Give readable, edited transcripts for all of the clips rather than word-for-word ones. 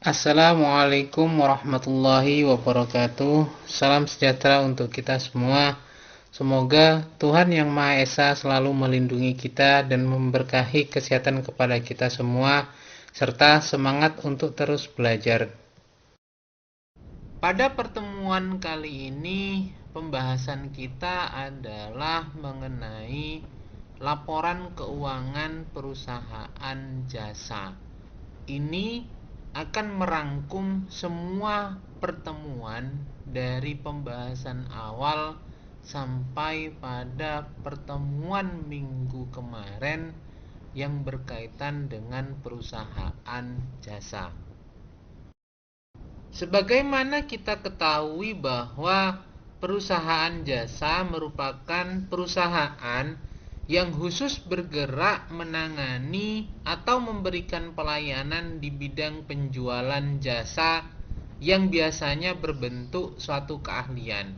Assalamualaikum warahmatullahi wabarakatuh. Salam sejahtera untuk kita semua. Semoga Tuhan Yang Maha Esa selalu melindungi kita dan memberkahi kesehatan kepada kita semua, serta semangat untuk terus belajar. Pada pertemuan kali ini, pembahasan kita adalah mengenai laporan keuangan perusahaan jasa. Ini akan merangkum semua pertemuan dari pembahasan awal sampai pada pertemuan minggu kemarin yang berkaitan dengan perusahaan jasa. Sebagaimana kita ketahui bahwa perusahaan jasa merupakan perusahaan yang khusus bergerak menangani atau memberikan pelayanan di bidang penjualan jasa yang biasanya berbentuk suatu keahlian.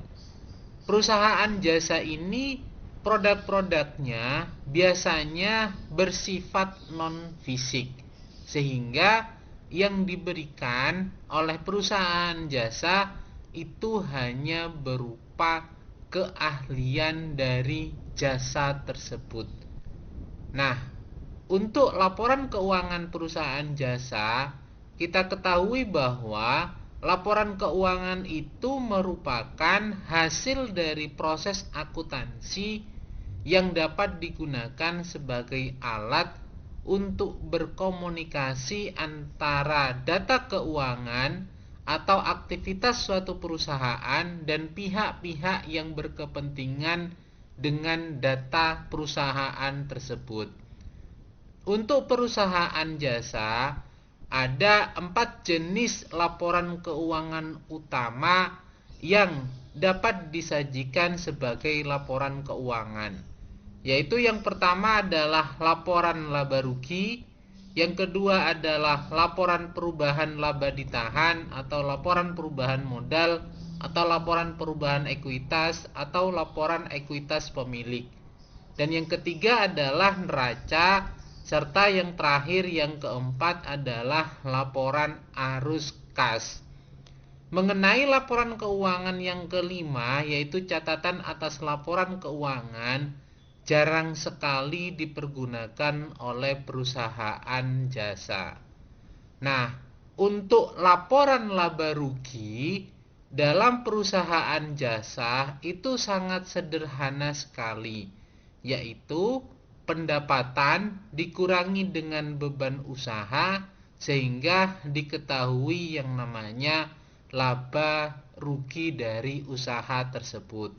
Perusahaan jasa ini produk-produknya biasanya bersifat non-fisik, sehingga yang diberikan oleh perusahaan jasa itu hanya berupa keahlian dari jasa tersebut. Nah, untuk laporan keuangan perusahaan jasa, kita ketahui bahwa laporan keuangan itu merupakan hasil dari proses akuntansi yang dapat digunakan sebagai alat untuk berkomunikasi antara data keuangan atau aktivitas suatu perusahaan dan pihak-pihak yang berkepentingan dengan data perusahaan tersebut. Untuk perusahaan jasa, ada 4 jenis laporan keuangan utama yang dapat disajikan sebagai laporan keuangan, yaitu yang pertama adalah laporan laba rugi, yang kedua adalah laporan perubahan laba ditahan atau laporan perubahan modal atau laporan perubahan ekuitas atau laporan ekuitas pemilik, dan yang ketiga adalah neraca, serta yang terakhir yang keempat adalah laporan arus kas. Mengenai laporan keuangan yang kelima, yaitu catatan atas laporan keuangan, jarang sekali dipergunakan oleh perusahaan jasa. Nah, untuk laporan laba rugi dalam perusahaan jasa itu sangat sederhana sekali, yaitu pendapatan dikurangi dengan beban usaha sehingga diketahui yang namanya laba rugi dari usaha tersebut.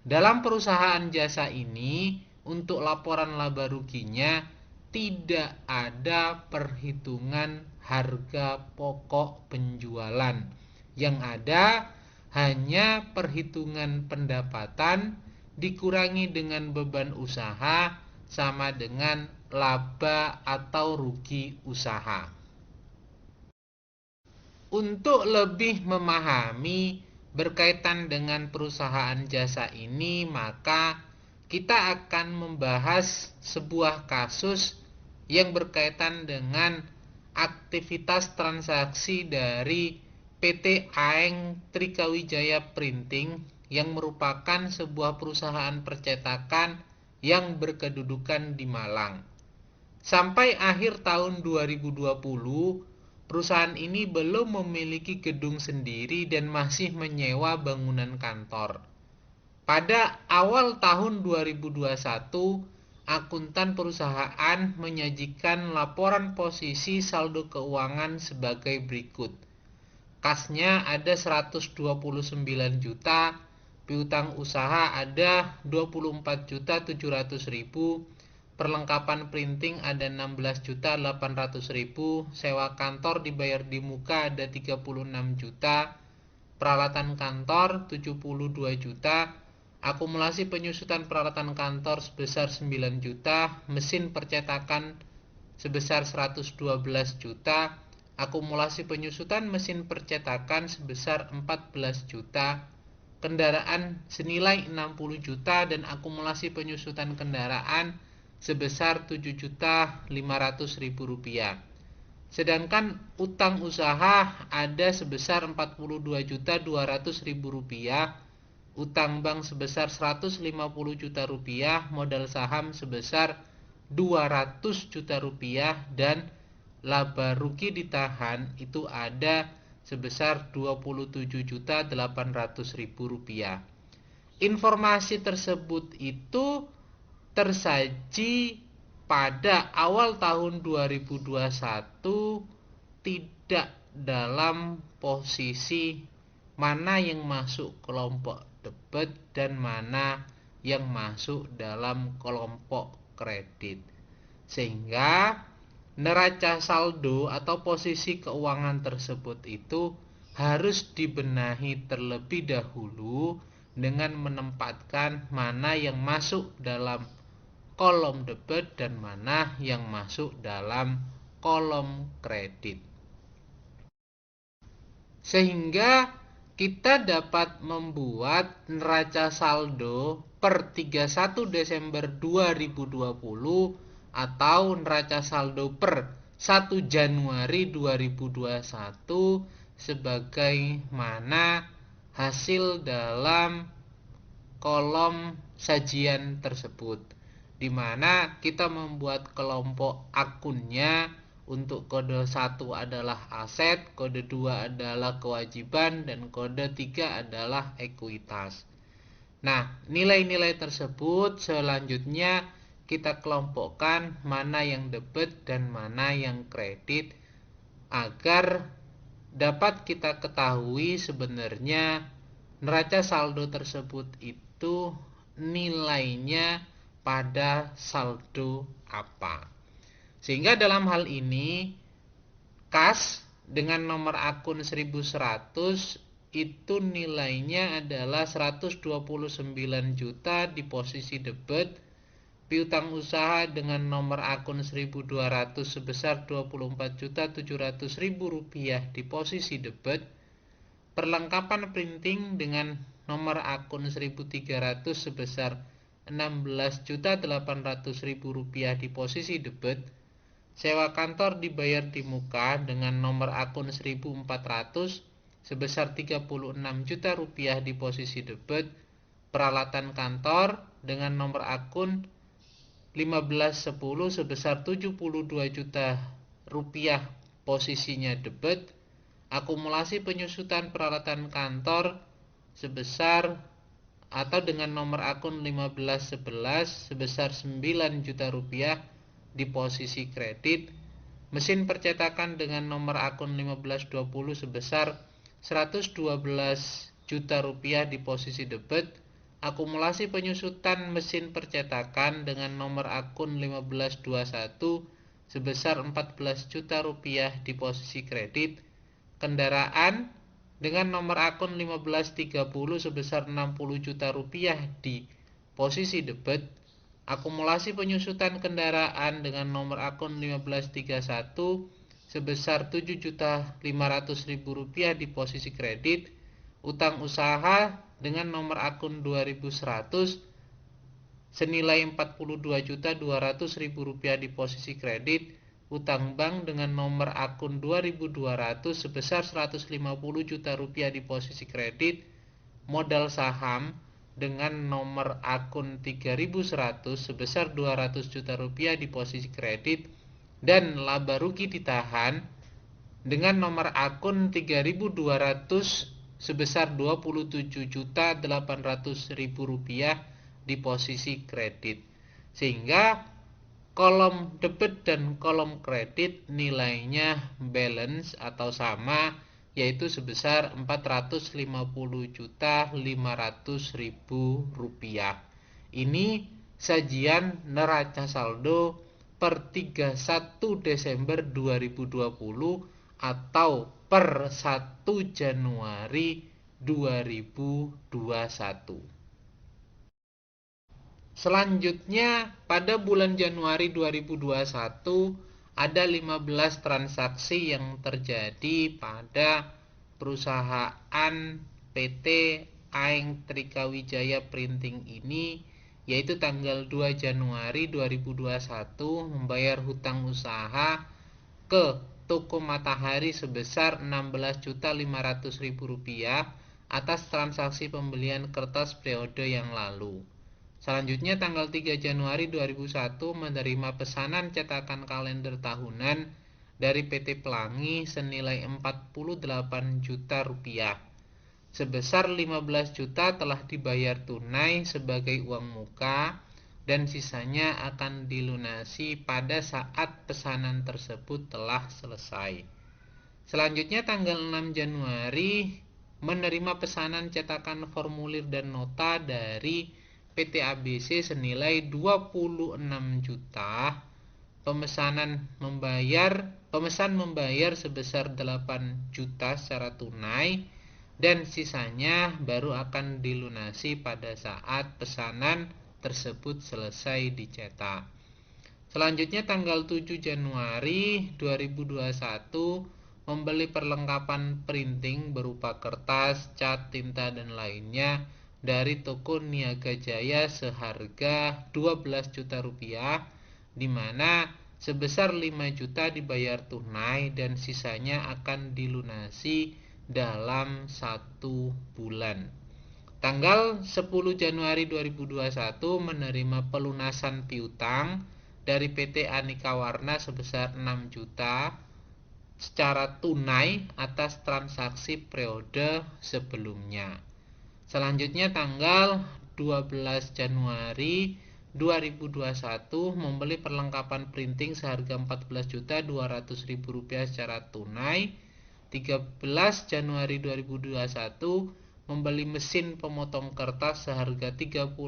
Dalam perusahaan jasa ini, untuk laporan laba ruginya tidak ada perhitungan harga pokok penjualan. Yang ada hanya perhitungan pendapatan dikurangi dengan beban usaha sama dengan laba atau rugi usaha. Untuk lebih memahami berkaitan dengan perusahaan jasa ini, maka kita akan membahas sebuah kasus yang berkaitan dengan aktivitas transaksi dari PT Aeng Trikawijaya Printing yang merupakan sebuah perusahaan percetakan yang berkedudukan di Malang. Sampai akhir tahun 2020, perusahaan ini belum memiliki gedung sendiri dan masih menyewa bangunan kantor. Pada awal tahun 2021, akuntan perusahaan menyajikan laporan posisi saldo keuangan sebagai berikut. Kasnya ada 129 juta, piutang usaha ada 24.700.000, perlengkapan printing ada 16.800.000, sewa kantor dibayar di muka ada 36 juta, peralatan kantor 72 juta, akumulasi penyusutan peralatan kantor sebesar 9 juta, mesin percetakan sebesar 112 juta, akumulasi penyusutan mesin percetakan sebesar 14 juta, kendaraan senilai 60 juta dan akumulasi penyusutan kendaraan sebesar 7.500.000 rupiah. Sedangkan utang usaha ada sebesar Rp42.200.000, utang bank sebesar Rp150 juta, modal saham sebesar Rp200 juta, dan laba rugi ditahan itu ada sebesar Rp27.800.000. Informasi tersebut itu tersaji pada awal tahun 2021, tidak dalam posisi mana yang masuk kelompok debit dan mana yang masuk dalam kelompok kredit. Sehingga neraca saldo atau posisi keuangan tersebut itu harus dibenahi terlebih dahulu dengan menempatkan mana yang masuk dalam kolom debit dan mana yang masuk dalam kolom kredit. Sehingga kita dapat membuat neraca saldo per 31 Desember 2020 atau neraca saldo per 1 Januari 2021 sebagaimana hasil dalam kolom sajian tersebut, di mana kita membuat kelompok akunnya. Untuk kode 1 adalah aset, kode 2 adalah kewajiban, dan kode 3 adalah ekuitas. Nah, nilai-nilai tersebut selanjutnya kita kelompokkan mana yang debit dan mana yang kredit agar dapat kita ketahui sebenarnya neraca saldo tersebut itu nilainya pada saldo apa. Sehingga dalam hal ini kas dengan nomor akun 1100 itu nilainya adalah 129 juta di posisi debit. Piutang usaha dengan nomor akun 1200 sebesar Rp24.700.000 di posisi debit. Perlengkapan printing dengan nomor akun 1300 sebesar Rp16.800.000 di posisi debit. Sewa kantor dibayar di muka dengan nomor akun 1400 sebesar Rp36 juta di posisi debit. Peralatan kantor dengan nomor akun 1510 sebesar Rp72 juta posisinya debit. Akumulasi penyusutan peralatan kantor sebesar atau dengan nomor akun 1511 sebesar Rp9 juta di posisi kredit. Mesin percetakan dengan nomor akun 1520 sebesar Rp112 juta di posisi debit. Akumulasi penyusutan mesin percetakan dengan nomor akun 1521 sebesar Rp14 juta di posisi kredit. Kendaraan dengan nomor akun 1530 sebesar Rp60 juta di posisi debit. Akumulasi penyusutan kendaraan dengan nomor akun 1531 sebesar Rp7.500.000 di posisi kredit. Utang usaha dengan nomor akun 2100 senilai Rp42.200.000 di posisi kredit. Utang bank dengan nomor akun 2200 sebesar Rp150 juta di posisi kredit. Modal saham dengan nomor akun 3100 sebesar Rp200 juta di posisi kredit. Dan laba rugi ditahan dengan nomor akun 3200 sebesar Rp27.800.000 di posisi kredit. Sehingga kolom debit dan kolom kredit nilainya balance atau sama, yaitu sebesar Rp450.500.000. Ini sajian neraca saldo per 31 Desember 2020 atau per 1 Januari 2021. Selanjutnya, pada bulan Januari 2021 ada 15 transaksi yang terjadi pada perusahaan PT Aeng Trikawijaya Printing ini, yaitu tanggal 2 Januari 2021 membayar hutang usaha ke toko Matahari sebesar Rp16.500.000 atas transaksi pembelian kertas periode yang lalu. Selanjutnya tanggal 3 Januari 2001 menerima pesanan cetakan kalender tahunan dari PT Pelangi senilai Rp48 juta. Sebesar 15 juta telah dibayar tunai sebagai uang muka dan sisanya akan dilunasi pada saat pesanan tersebut telah selesai. Selanjutnya tanggal 6 Januari menerima pesanan cetakan formulir dan nota dari PT ABC senilai 26 juta. Pemesan membayar sebesar 8 juta secara tunai dan sisanya baru akan dilunasi pada saat pesanan tersebut selesai dicetak. Selanjutnya tanggal 7 Januari 2021 membeli perlengkapan printing berupa kertas, cat, tinta, dan lainnya dari toko Niaga Jaya seharga 12 juta rupiah, di mana sebesar 5 juta dibayar tunai dan sisanya akan dilunasi dalam 1 bulan. Tanggal 10 Januari 2021 menerima pelunasan piutang dari PT Aneka Warna sebesar 6 juta secara tunai atas transaksi periode sebelumnya. Selanjutnya tanggal 12 Januari 2021 membeli perlengkapan printing seharga Rp14.200.000 secara tunai. 13 Januari 2021 membeli mesin pemotong kertas seharga 38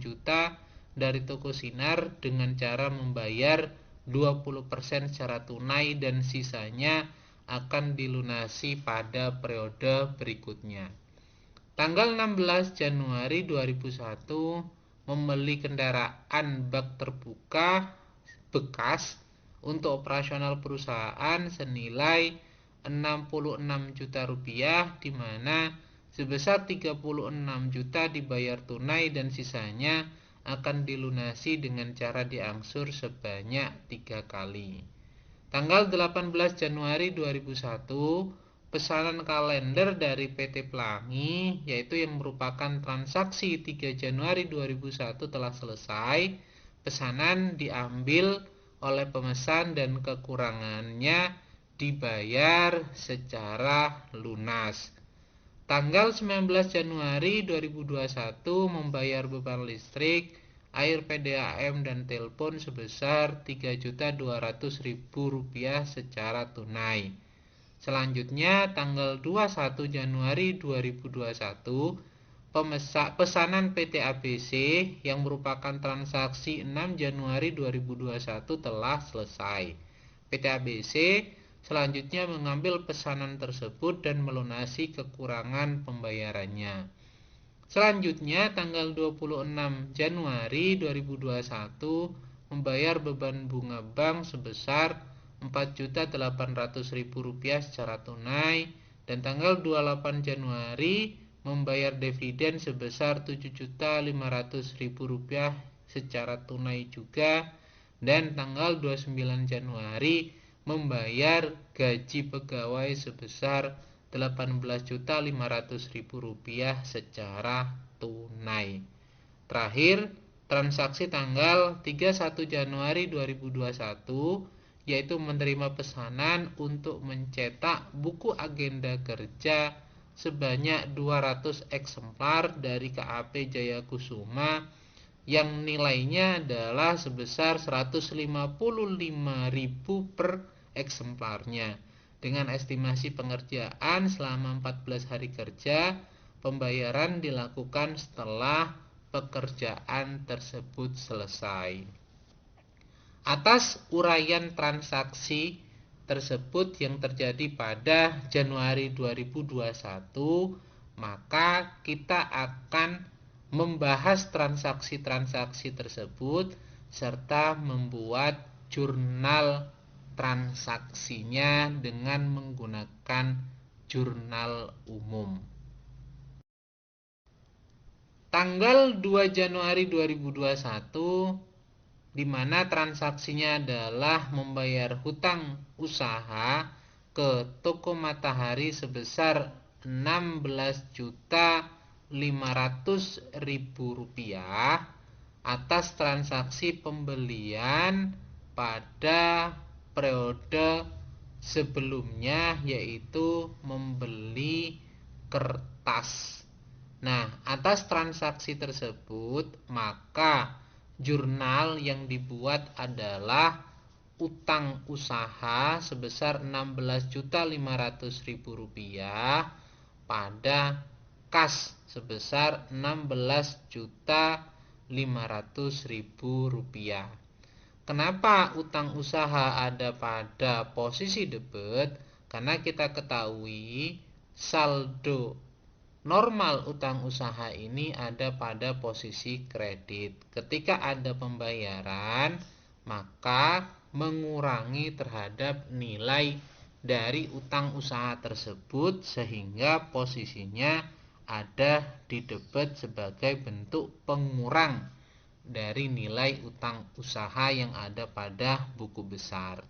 juta dari toko Sinar dengan cara membayar 20% secara tunai dan sisanya akan dilunasi pada periode berikutnya. Tanggal 16 Januari 2001 membeli kendaraan bak terbuka bekas untuk operasional perusahaan senilai Rp66 juta, di mana sebesar 36 juta dibayar tunai dan sisanya akan dilunasi dengan cara diangsur sebanyak 3 kali. Tanggal 18 Januari 2001, pesanan kalender dari PT Pelangi, yaitu yang merupakan transaksi 3 Januari 2001 telah selesai. Pesanan diambil oleh pemesan dan kekurangannya dibayar secara lunas. Tanggal 19 Januari 2021 membayar beban listrik, air PDAM dan telepon sebesar Rp3.200.000 secara tunai. Selanjutnya tanggal 21 Januari 2021 pesanan PT ABC yang merupakan transaksi 6 Januari 2021 telah selesai. PT ABC selanjutnya mengambil pesanan tersebut dan melunasi kekurangan pembayarannya. Selanjutnya tanggal 26 Januari 2021 membayar beban bunga bank sebesar Rp4.800.000 secara tunai dan tanggal 28 Januari membayar dividen sebesar Rp7.500.000 secara tunai juga dan tanggal 29 Januari membayar gaji pegawai sebesar Rp18.500.000 secara tunai. Terakhir, transaksi tanggal 31 Januari 2021 yaitu menerima pesanan untuk mencetak buku agenda kerja sebanyak 200 eksemplar dari KAP Jaya Kusuma yang nilainya adalah sebesar Rp155.000 per eksemplarnya. Dengan estimasi pengerjaan selama 14 hari kerja, pembayaran dilakukan setelah pekerjaan tersebut selesai. Atas uraian transaksi tersebut yang terjadi pada Januari 2021, maka kita akan membahas transaksi-transaksi tersebut serta membuat jurnal transaksinya dengan menggunakan jurnal umum. Tanggal 2 Januari 2021 di mana transaksinya adalah membayar hutang usaha ke Toko Matahari sebesar 16.500.000 rupiah atas transaksi pembelian pada periode sebelumnya, yaitu membeli kertas. Nah, atas transaksi tersebut, maka jurnal yang dibuat adalah utang usaha sebesar 16.500.000 rupiah pada kas sebesar 16.500.000 rupiah. Kenapa utang usaha ada pada posisi debit? Karena kita ketahui saldo normal utang usaha ini ada pada posisi kredit. Ketika ada pembayaran, maka mengurangi terhadap nilai dari utang usaha tersebut sehingga posisinya ada di debit sebagai bentuk pengurang dari nilai utang usaha yang ada pada buku besar.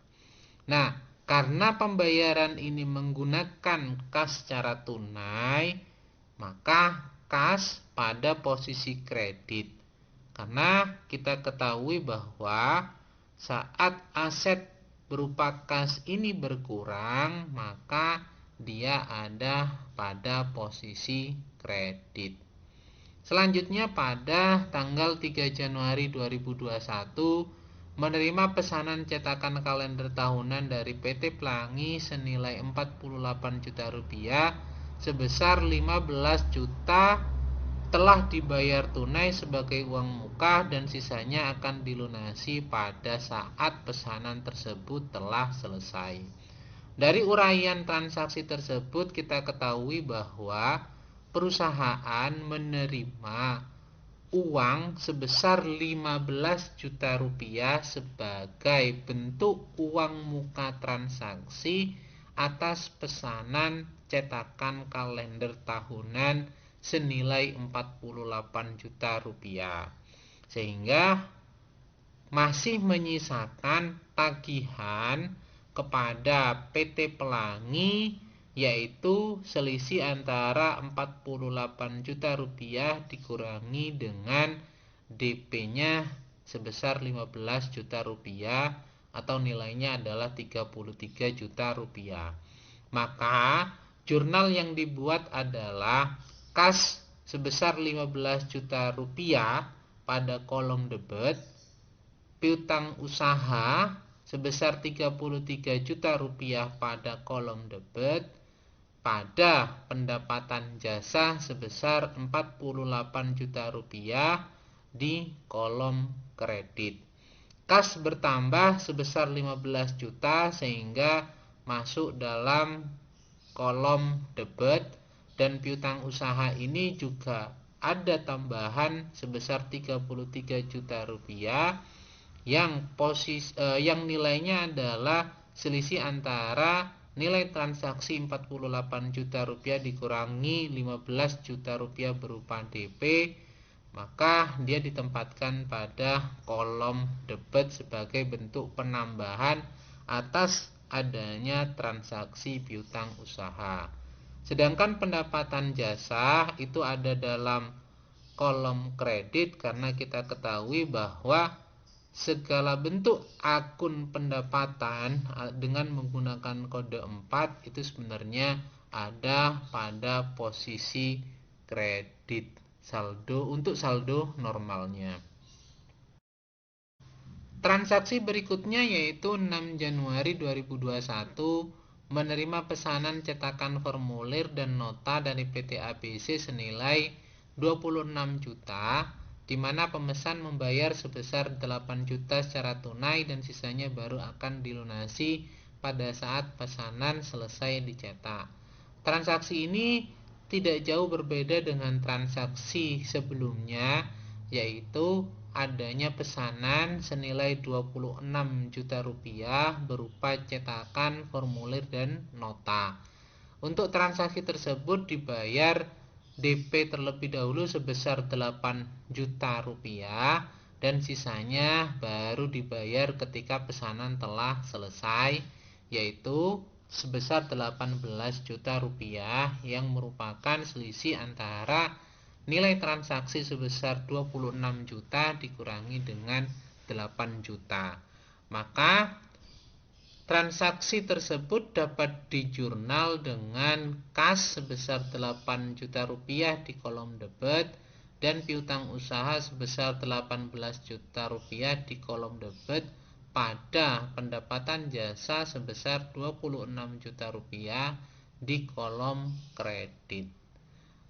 Nah, karena pembayaran ini menggunakan kas secara tunai, maka kas pada posisi kredit. Karena kita ketahui bahwa saat aset berupa kas ini berkurang, maka dia ada pada posisi kredit. Selanjutnya pada tanggal 3 Januari 2021 menerima pesanan cetakan kalender tahunan dari PT Pelangi senilai 48 juta rupiah sebesar 15 juta telah dibayar tunai sebagai uang muka dan sisanya akan dilunasi pada saat pesanan tersebut telah selesai. Dari uraian transaksi tersebut kita ketahui bahwa perusahaan menerima uang sebesar 15 juta rupiah sebagai bentuk uang muka transaksi atas pesanan cetakan kalender tahunan senilai 48 juta rupiah. Sehingga masih menyisakan tagihan kepada PT Pelangi, yaitu selisih antara 48 juta rupiah dikurangi dengan DP-nya sebesar 15 juta rupiah atau nilainya adalah 33 juta rupiah. Maka jurnal yang dibuat adalah kas sebesar 15 juta rupiah pada kolom debit, piutang usaha sebesar 33 juta rupiah pada kolom debit, pada pendapatan jasa sebesar 48 juta rupiah di kolom kredit. Kas bertambah sebesar 15 juta sehingga masuk dalam kolom debit, dan piutang usaha ini juga ada tambahan sebesar 33 juta rupiah yang nilainya adalah selisih antara nilai transaksi 48 juta rupiah dikurangi 15 juta rupiah berupa DP, maka dia ditempatkan pada kolom debit sebagai bentuk penambahan atas adanya transaksi piutang usaha. Sedangkan pendapatan jasa itu ada dalam kolom kredit karena kita ketahui bahwa segala bentuk akun pendapatan dengan menggunakan kode 4 itu sebenarnya ada pada posisi kredit saldo untuk saldo normalnya. Transaksi berikutnya yaitu 6 Januari 2021 menerima pesanan cetakan formulir dan nota dari PT ABC senilai 26 juta, di mana pemesan membayar sebesar 8 juta secara tunai dan sisanya baru akan dilunasi pada saat pesanan selesai dicetak. Transaksi ini tidak jauh berbeda dengan transaksi sebelumnya, yaitu adanya pesanan senilai 26 juta rupiah berupa cetakan formulir dan nota. Untuk transaksi tersebut dibayar DP terlebih dahulu sebesar 8 juta rupiah dan sisanya baru dibayar ketika pesanan telah selesai, yaitu sebesar 18 juta rupiah yang merupakan selisih antara nilai transaksi sebesar 26 juta dikurangi dengan 8 juta. Maka transaksi tersebut dapat dijurnal dengan kas sebesar 8 juta rupiah di kolom debit dan piutang usaha sebesar 18 juta rupiah di kolom debit pada pendapatan jasa sebesar 26 juta rupiah di kolom kredit.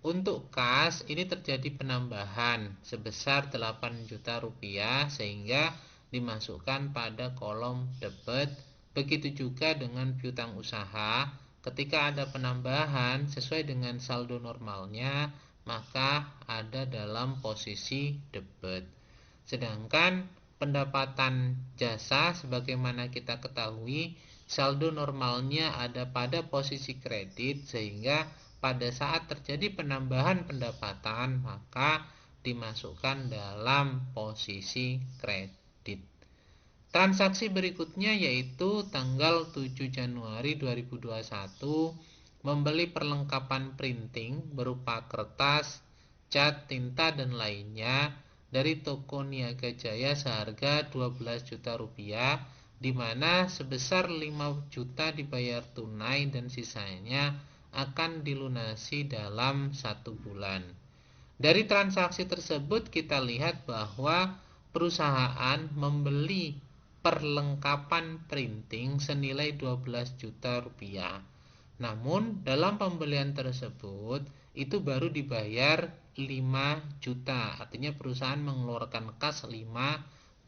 Untuk kas ini terjadi penambahan sebesar 8 juta rupiah sehingga dimasukkan pada kolom debit. Begitu juga dengan piutang usaha, ketika ada penambahan sesuai dengan saldo normalnya, maka ada dalam posisi debit. Sedangkan pendapatan jasa sebagaimana kita ketahui, saldo normalnya ada pada posisi kredit, sehingga pada saat terjadi penambahan pendapatan maka dimasukkan dalam posisi kredit. Transaksi berikutnya yaitu tanggal 7 Januari 2021 membeli perlengkapan printing berupa kertas, cat, tinta, dan lainnya dari toko Niaga Jaya seharga 12 juta rupiah, di mana sebesar 5 juta dibayar tunai dan sisanya akan dilunasi dalam 1 bulan. Dari transaksi tersebut kita lihat bahwa perusahaan membeli perlengkapan printing senilai 12 juta rupiah. Namun dalam pembelian tersebut itu baru dibayar 5 juta. Artinya perusahaan mengeluarkan kas 5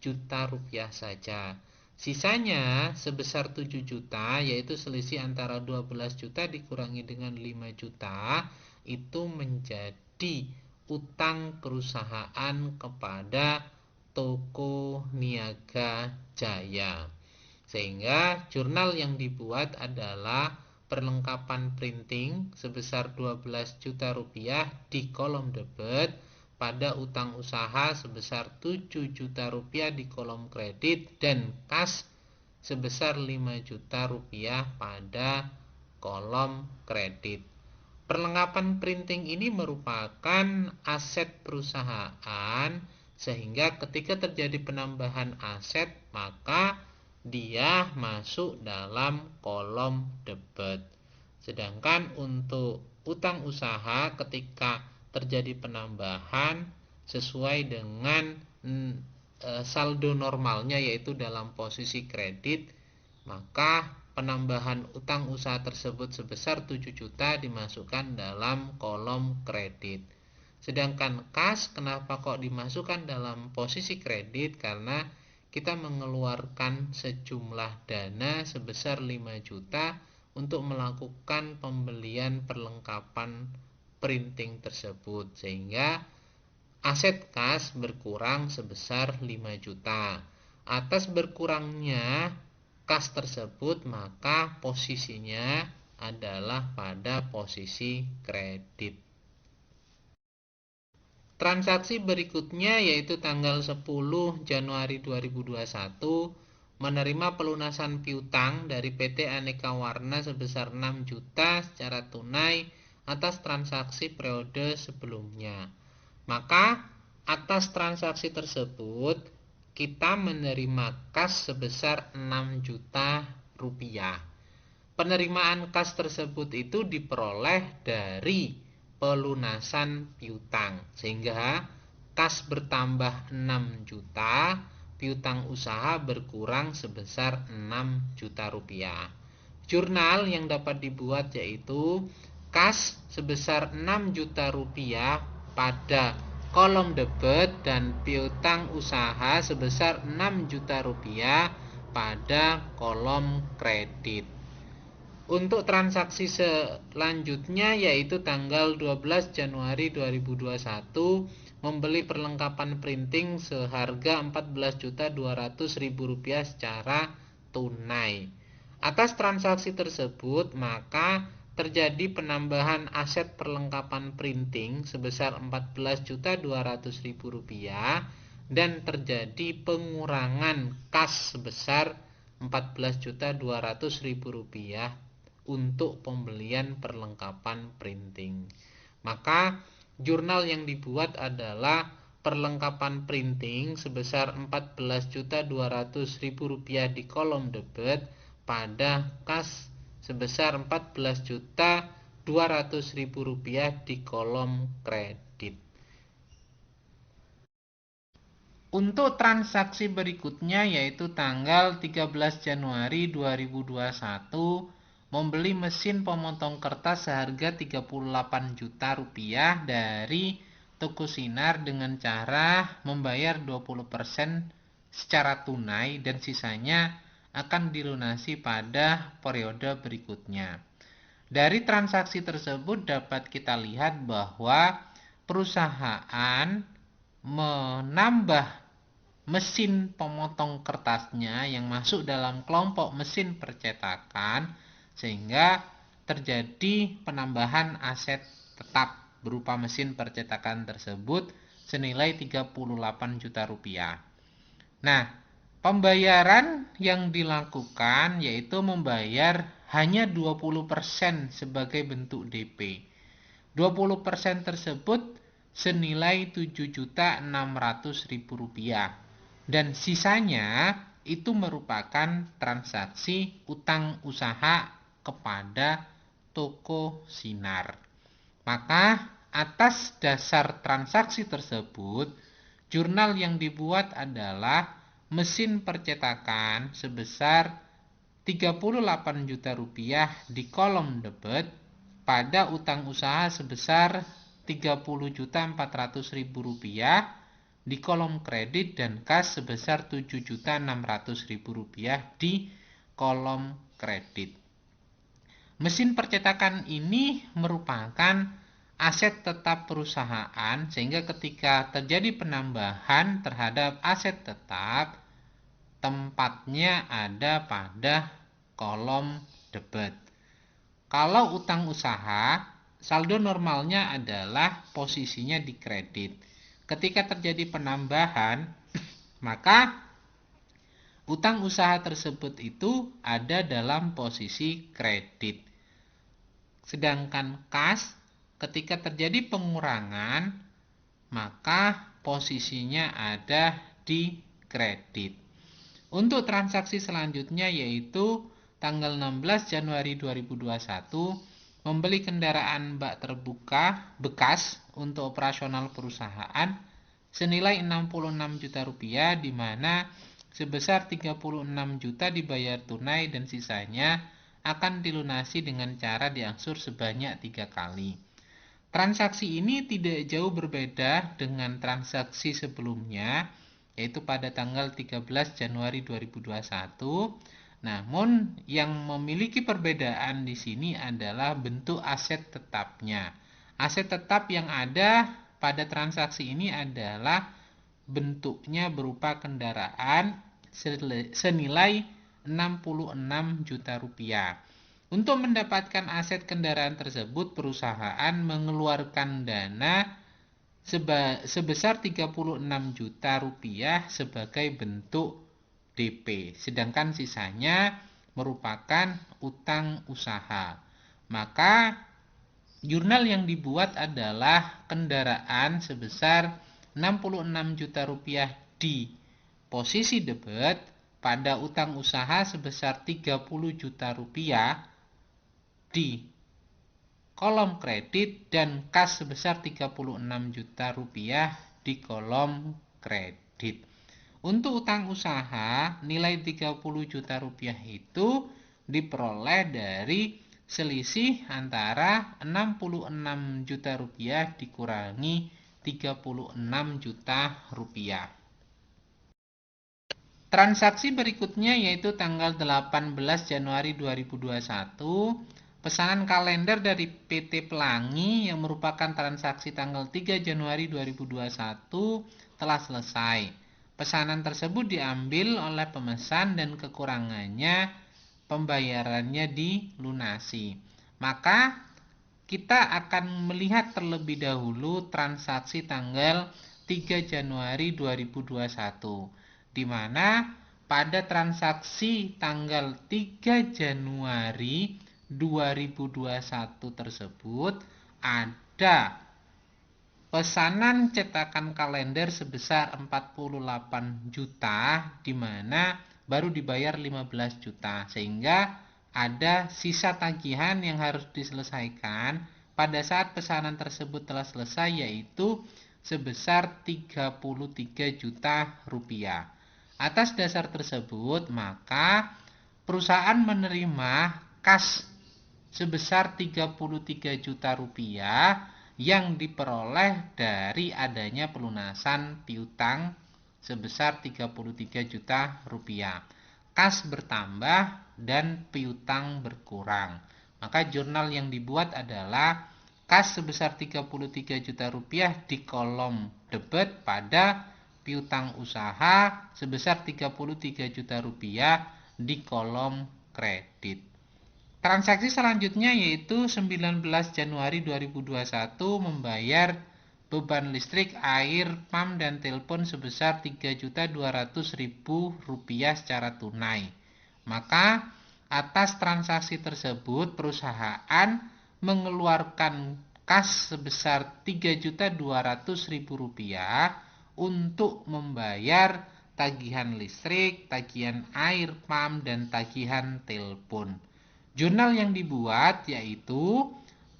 juta rupiah saja. Sisanya sebesar 7 juta, yaitu selisih antara 12 juta dikurangi dengan 5 juta, itu menjadi utang perusahaan kepada toko Niaga Jaya. Sehingga jurnal yang dibuat adalah perlengkapan printing sebesar 12 juta rupiah di kolom debit, pada utang usaha sebesar 7 juta rupiah di kolom kredit, dan kas sebesar 5 juta rupiah pada kolom kredit. Perlengkapan printing ini merupakan aset perusahaan, sehingga ketika terjadi penambahan aset maka dia masuk dalam kolom debit. Sedangkan untuk utang usaha ketika terjadi penambahan sesuai dengan saldo normalnya yaitu dalam posisi kredit, maka penambahan utang usaha tersebut sebesar 7 juta dimasukkan dalam kolom kredit. Sedangkan kas kenapa kok dimasukkan dalam posisi kredit? Karena kita mengeluarkan sejumlah dana sebesar 5 juta untuk melakukan pembelian perlengkapan printing tersebut, sehingga aset kas berkurang sebesar 5 juta. Atas berkurangnya kas tersebut maka posisinya adalah pada posisi kredit. Transaksi berikutnya yaitu tanggal 10 Januari 2021 menerima pelunasan piutang dari PT Aneka Warna sebesar 6 juta secara tunai atas transaksi periode sebelumnya. Maka atas transaksi tersebut kita menerima kas sebesar 6 juta rupiah. Penerimaan kas tersebut itu diperoleh dari pelunasan piutang, sehingga kas bertambah 6 juta, piutang usaha berkurang sebesar 6 juta rupiah. Jurnal yang dapat dibuat yaitu kas sebesar 6 juta rupiah pada kolom debit dan piutang usaha sebesar 6 juta rupiah pada kolom kredit. Untuk transaksi selanjutnya yaitu tanggal 12 Januari 2021 membeli perlengkapan printing seharga Rp14.200.000 secara tunai. Atas transaksi tersebut maka terjadi penambahan aset perlengkapan printing sebesar Rp14.200.000 dan terjadi pengurangan kas sebesar Rp14.200.000 untuk pembelian perlengkapan printing. Maka jurnal yang dibuat adalah perlengkapan printing sebesar Rp14.200.000 di kolom debit pada kas sebesar Rp14.200.000 di kolom kredit. Untuk transaksi berikutnya yaitu tanggal 13 Januari 2021 membeli mesin pemotong kertas seharga Rp38 juta dari toko Sinar dengan cara membayar 20% secara tunai dan sisanya akan dilunasi pada periode berikutnya. Dari transaksi tersebut dapat kita lihat bahwa perusahaan menambah mesin pemotong kertasnya yang masuk dalam kelompok mesin percetakan sehingga terjadi penambahan aset tetap berupa mesin percetakan tersebut senilai Rp38 juta. Nah, pembayaran yang dilakukan yaitu membayar hanya 20% sebagai bentuk DP. 20% tersebut senilai Rp7.600.000 dan sisanya itu merupakan transaksi utang usaha kepada toko Sinar. Maka atas dasar transaksi tersebut, jurnal yang dibuat adalah mesin percetakan sebesar Rp38 juta di kolom debit pada utang usaha sebesar Rp30.400.000 di kolom kredit dan kas sebesar Rp7.600.000 di kolom kredit. Mesin percetakan ini merupakan aset tetap perusahaan sehingga ketika terjadi penambahan terhadap aset tetap, tempatnya ada pada kolom debit. Kalau utang usaha, saldo normalnya adalah posisinya di kredit. Ketika terjadi penambahan, maka utang usaha tersebut itu ada dalam posisi kredit. Sedangkan kas, ketika terjadi pengurangan, maka posisinya ada di kredit. Untuk transaksi selanjutnya yaitu tanggal 16 Januari 2021 membeli kendaraan bak terbuka bekas untuk operasional perusahaan senilai Rp66 juta di mana sebesar Rp36 juta dibayar tunai dan sisanya akan dilunasi dengan cara diangsur sebanyak 3 kali. Transaksi ini tidak jauh berbeda dengan transaksi sebelumnya yaitu pada tanggal 13 Januari 2021. Namun yang memiliki perbedaan di sini adalah bentuk aset tetapnya. Aset tetap yang ada pada transaksi ini adalah bentuknya berupa kendaraan senilai Rp66 juta. Untuk mendapatkan aset kendaraan tersebut, perusahaan mengeluarkan dana sebesar Rp36 juta sebagai bentuk DP, sedangkan sisanya merupakan utang usaha. Maka jurnal yang dibuat adalah kendaraan sebesar Rp66 juta di posisi debit pada utang usaha sebesar Rp30 juta di kolom kredit dan kas sebesar Rp36 juta di kolom kredit. Untuk utang usaha, nilai Rp30 juta itu diperoleh dari selisih antara Rp66 juta dikurangi Rp36 juta. Transaksi berikutnya yaitu tanggal 18 Januari 2021, pesanan kalender dari PT Pelangi yang merupakan transaksi tanggal 3 Januari 2021 telah selesai. Pesanan tersebut diambil oleh pemesan dan kekurangannya pembayarannya dilunasi. Maka kita akan melihat terlebih dahulu transaksi tanggal 3 Januari 2021, di mana pada transaksi tanggal 3 Januari 2021 tersebut ada pesanan cetakan kalender sebesar 48 juta, di mana baru dibayar 15 juta, sehingga ada sisa tagihan yang harus diselesaikan pada saat pesanan tersebut telah selesai, yaitu sebesar 33 juta rupiah. Atas dasar tersebut, maka perusahaan menerima kas sebesar 33 juta rupiah yang diperoleh dari adanya pelunasan piutang sebesar 33 juta rupiah. Kas bertambah dan piutang berkurang. Maka jurnal yang dibuat adalah kas sebesar 33 juta rupiah di kolom debit pada piutang usaha sebesar 33 juta rupiah di kolom kredit. Transaksi selanjutnya yaitu 19 Januari 2021 membayar beban listrik, air, PAM, dan telepon sebesar Rp3.200.000 secara tunai. Maka atas transaksi tersebut perusahaan mengeluarkan kas sebesar Rp3.200.000 untuk membayar tagihan listrik, tagihan air, PAM, dan tagihan telepon. Jurnal yang dibuat yaitu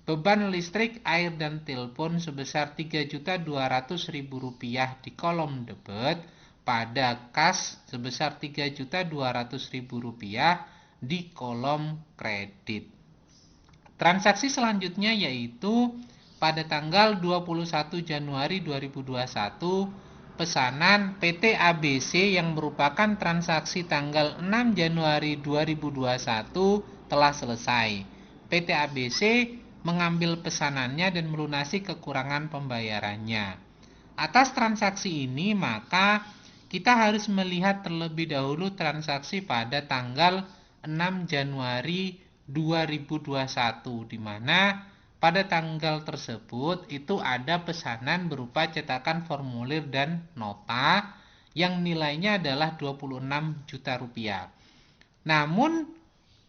beban listrik, air, dan telepon sebesar Rp3.200.000 di kolom debit pada kas sebesar Rp3.200.000 di kolom kredit. Transaksi selanjutnya yaitu pada tanggal 21 Januari 2021 pesanan PT ABC yang merupakan transaksi tanggal 6 Januari 2021 telah selesai. PT ABC mengambil pesanannya dan melunasi kekurangan pembayarannya. Atas transaksi ini, maka kita harus melihat terlebih dahulu transaksi pada tanggal 6 Januari 2021, di mana pada tanggal tersebut itu ada pesanan berupa cetakan formulir dan nota yang nilainya adalah 26 juta rupiah. Namun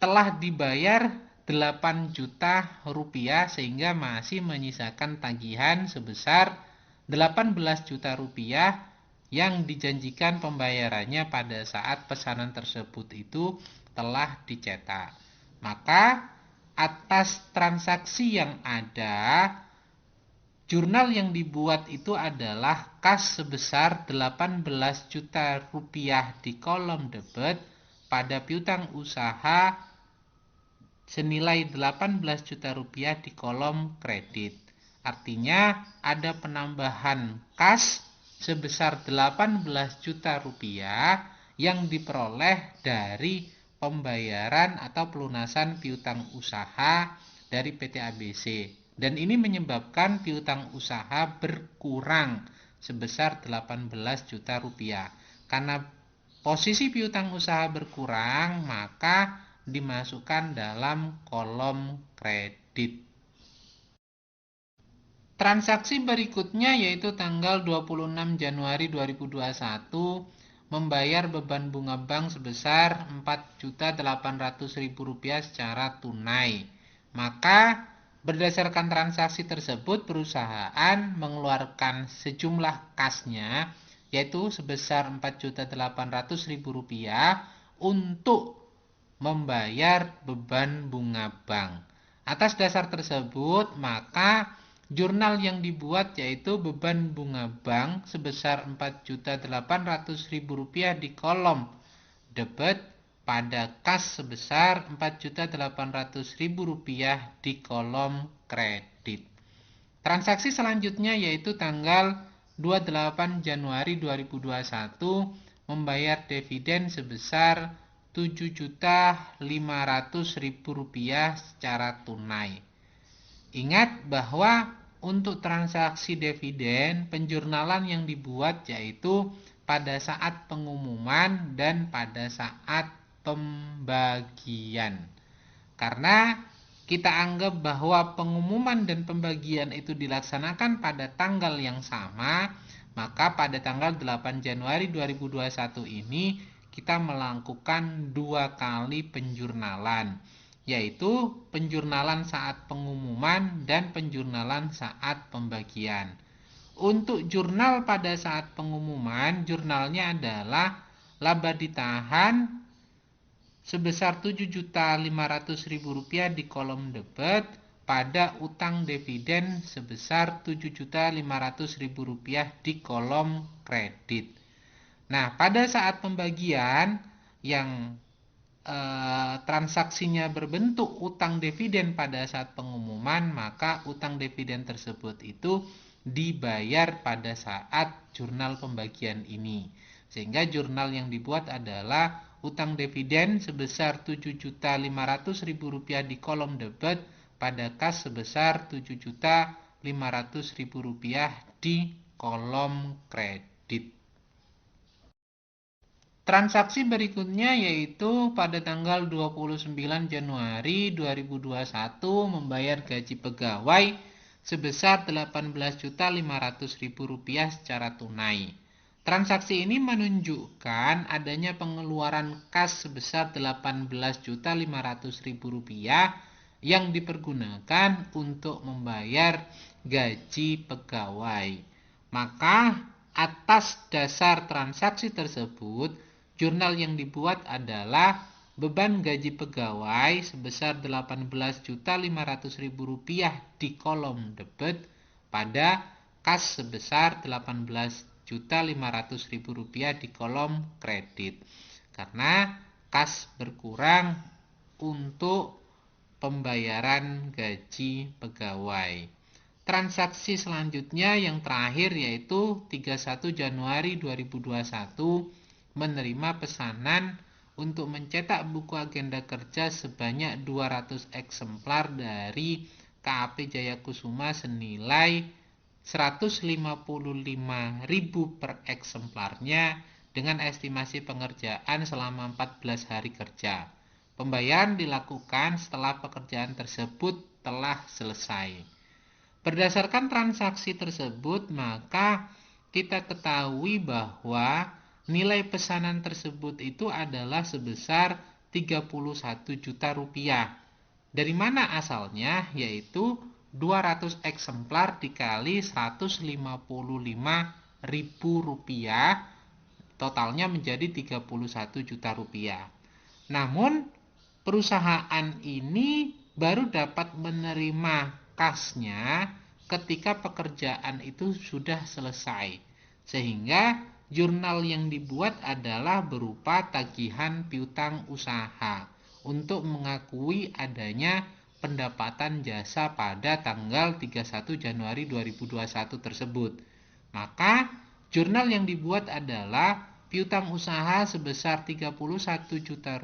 telah dibayar 8 juta rupiah sehingga masih menyisakan tagihan sebesar 18 juta rupiah yang dijanjikan pembayarannya pada saat pesanan tersebut itu telah dicetak. Maka atas transaksi yang ada, jurnal yang dibuat itu adalah kas sebesar 18 juta rupiah di kolom debit pada piutang usaha senilai 18 juta rupiah di kolom kredit. Artinya ada penambahan kas sebesar 18 juta rupiah yang diperoleh dari pembayaran atau pelunasan piutang usaha dari PT ABC. Dan ini menyebabkan piutang usaha berkurang sebesar 18 juta rupiah. Karena posisi piutang usaha berkurang, maka dimasukkan dalam kolom kredit. Transaksi berikutnya yaitu tanggal 26 Januari 2021 membayar beban bunga bank sebesar Rp4.800.000 secara tunai. Maka berdasarkan transaksi tersebut perusahaan mengeluarkan sejumlah kasnya yaitu sebesar Rp4.800.000 untuk membayar beban bunga bank. Atas dasar tersebut, maka jurnal yang dibuat yaitu beban bunga bank sebesar Rp4.800.000 di kolom debit pada kas sebesar Rp4.800.000 di kolom kredit. Transaksi selanjutnya yaitu tanggal 28 Januari 2021 membayar dividen sebesar Rp7.500.000 secara tunai. Ingat bahwa untuk transaksi dividen, penjurnalan yang dibuat yaitu pada saat pengumuman dan pada saat pembagian. Karena kita anggap bahwa pengumuman dan pembagian itu dilaksanakan pada tanggal yang sama, Maka pada tanggal 8 Januari 2021 ini kita melakukan 2 kali penjurnalan, yaitu penjurnalan saat pengumuman dan penjurnalan saat pembagian. Untuk jurnal pada saat pengumuman, jurnalnya adalah laba ditahan sebesar Rp7.500.000 di kolom debit pada utang dividen sebesar Rp7.500.000 di kolom kredit. Nah, pada saat pembagian yang transaksinya berbentuk utang dividen pada saat pengumuman, maka utang dividen tersebut itu dibayar pada saat jurnal pembagian ini. Sehingga jurnal yang dibuat adalah utang dividen sebesar Rp7.500.000 di kolom debit pada kas sebesar Rp7.500.000 di kolom kredit. Transaksi berikutnya yaitu pada tanggal 29 Januari 2021 membayar gaji pegawai sebesar Rp18.500.000 secara tunai. Transaksi ini menunjukkan adanya pengeluaran kas sebesar Rp18.500.000 yang dipergunakan untuk membayar gaji pegawai. Maka atas dasar transaksi tersebut, jurnal yang dibuat adalah beban gaji pegawai sebesar Rp18.500.000 di kolom debit pada kas sebesar Rp18.500.000 di kolom kredit. Karena kas berkurang untuk pembayaran gaji pegawai. Transaksi selanjutnya yang terakhir yaitu 31 Januari 2021 menerima pesanan untuk mencetak buku agenda kerja sebanyak 200 eksemplar dari KAP Jaya Kusuma senilai Rp155.000 per eksemplarnya dengan estimasi pengerjaan selama 14 hari kerja. Pembayaran dilakukan setelah pekerjaan tersebut telah selesai. Berdasarkan transaksi tersebut, maka kita ketahui bahwa nilai pesanan tersebut itu adalah sebesar Rp31 juta. Dari mana asalnya? Yaitu 200 eksemplar dikali Rp155.000, totalnya menjadi Rp31 juta. Namun, perusahaan ini baru dapat menerima kasnya ketika pekerjaan itu sudah selesai. Sehingga jurnal yang dibuat adalah berupa tagihan piutang usaha untuk mengakui adanya pendapatan jasa pada tanggal 31 Januari 2021 tersebut. Maka jurnal yang dibuat adalah piutang usaha sebesar Rp31 juta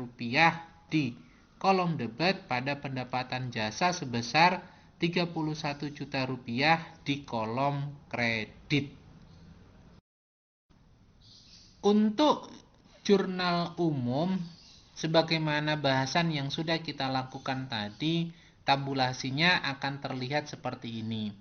di kolom debit pada pendapatan jasa sebesar Rp31 juta di kolom kredit. Untuk jurnal umum, sebagaimana bahasan yang sudah kita lakukan tadi, tabulasinya akan terlihat seperti ini.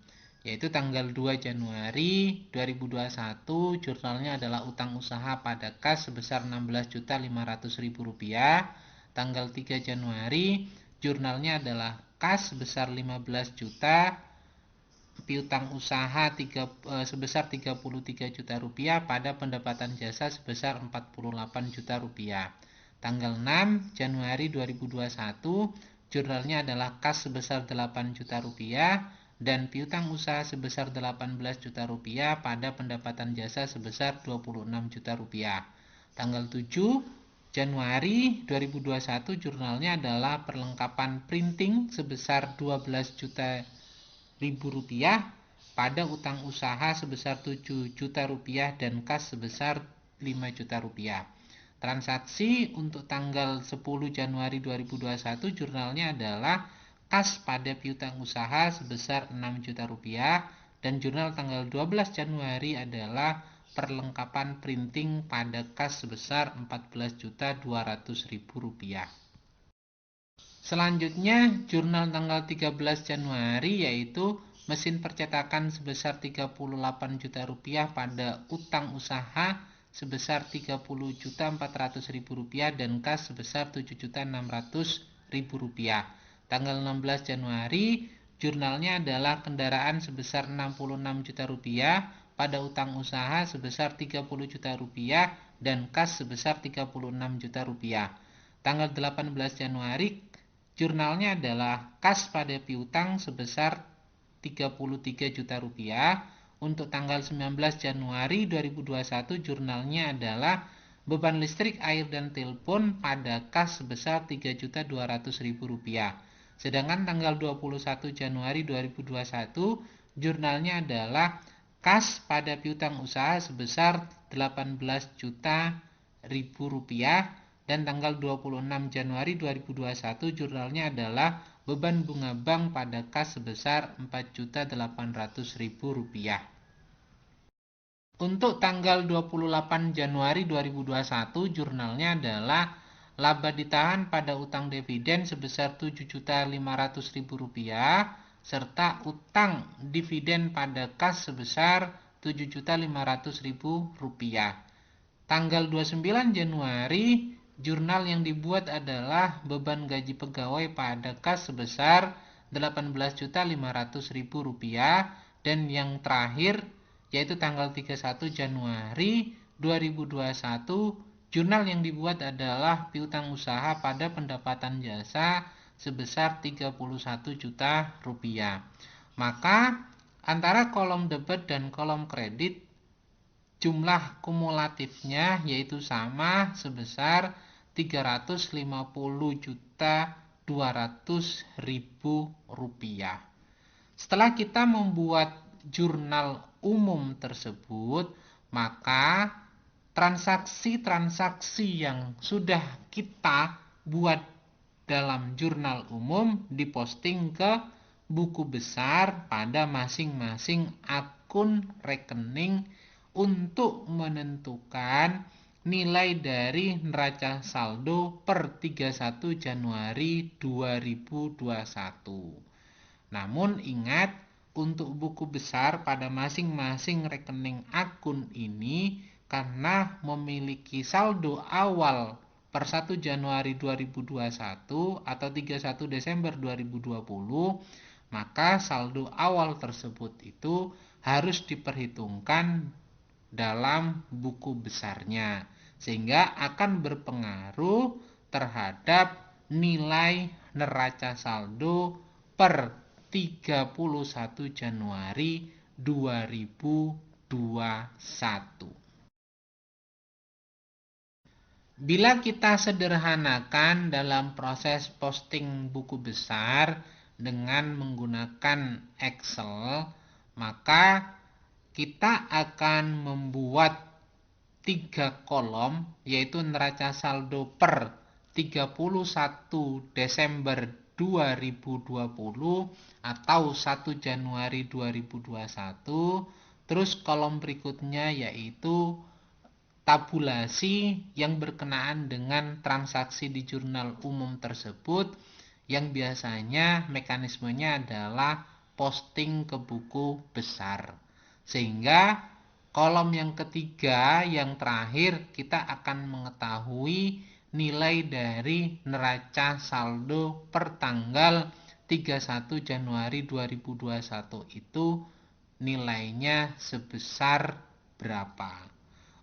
Yaitu tanggal 2 Januari 2021, jurnalnya adalah utang usaha pada kas sebesar Rp16.500.000. Tanggal 3 Januari, jurnalnya adalah kas sebesar 15 juta, piutang usaha sebesar Rp33 juta pada pendapatan jasa sebesar Rp48 juta. Tanggal 6 Januari 2021, jurnalnya adalah kas sebesar Rp8 juta dan piutang usaha sebesar Rp18 juta pada pendapatan jasa sebesar Rp26 juta. Tanggal 7 Januari 2021, jurnalnya adalah perlengkapan printing sebesar Rp12 juta pada utang usaha sebesar Rp7 juta dan kas sebesar Rp5 juta. Transaksi untuk tanggal 10 Januari 2021, jurnalnya adalah kas pada piutang usaha sebesar Rp6 juta dan jurnal tanggal 12 Januari adalah perlengkapan printing pada kas sebesar Rp14.200.000. Selanjutnya, jurnal tanggal 13 Januari yaitu mesin percetakan sebesar 38 juta rupiah pada utang usaha sebesar 30.400.000 rupiah dan kas sebesar 7.600.000 rupiah. Tanggal 16 Januari, jurnalnya adalah kendaraan sebesar 66 juta rupiah pada utang usaha sebesar 30 juta rupiah dan kas sebesar 36 juta rupiah. Tanggal 18 Januari, jurnalnya adalah kas pada piutang sebesar 33 juta rupiah. Untuk tanggal 19 Januari 2021, jurnalnya adalah beban listrik, air, dan telepon pada kas sebesar 3.200.000 rupiah. Sedangkan tanggal 21 Januari 2021, jurnalnya adalah kas pada piutang usaha sebesar 18 juta rupiah. Dan tanggal 26 Januari 2021, jurnalnya adalah beban bunga bank pada kas sebesar 4.800.000 rupiah. Untuk tanggal 28 Januari 2021, jurnalnya adalah laba ditahan pada utang dividen sebesar 7.500.000 rupiah serta utang dividen pada kas sebesar 7.500.000 rupiah. Tanggal 29 Januari, jurnal yang dibuat adalah beban gaji pegawai pada kas sebesar 18.500.000 rupiah. Dan yang terakhir, yaitu tanggal 31 Januari 2021, jurnal yang dibuat adalah piutang usaha pada pendapatan jasa sebesar 31 juta rupiah. Maka antara kolom debit dan kolom kredit, jumlah kumulatifnya yaitu sama sebesar 350.200.000 rupiah. Setelah kita membuat jurnal umum tersebut, maka transaksi-transaksi yang sudah kita buat dalam jurnal umum diposting ke buku besar pada masing-masing akun rekening untuk menentukan nilai dari neraca saldo per 31 Januari 2021. Namun ingat, untuk buku besar pada masing-masing rekening akun ini karena memiliki saldo awal per 1 Januari 2021 atau 31 Desember 2020, maka saldo awal tersebut itu harus diperhitungkan dalam buku besarnya, sehingga akan berpengaruh terhadap nilai neraca saldo per 31 Januari 2021. Bila kita sederhanakan dalam proses posting buku besar dengan menggunakan Excel, maka kita akan membuat 3 kolom, yaitu neraca saldo per 31 Desember 2020 atau 1 Januari 2021. Terus kolom berikutnya yaitu tabulasi yang berkenaan dengan transaksi di jurnal umum tersebut, yang biasanya mekanismenya adalah posting ke buku besar. Sehingga kolom yang ketiga, yang terakhir, kita akan mengetahui nilai dari neraca saldo per tanggal 31 Januari 2021 itu nilainya sebesar berapa.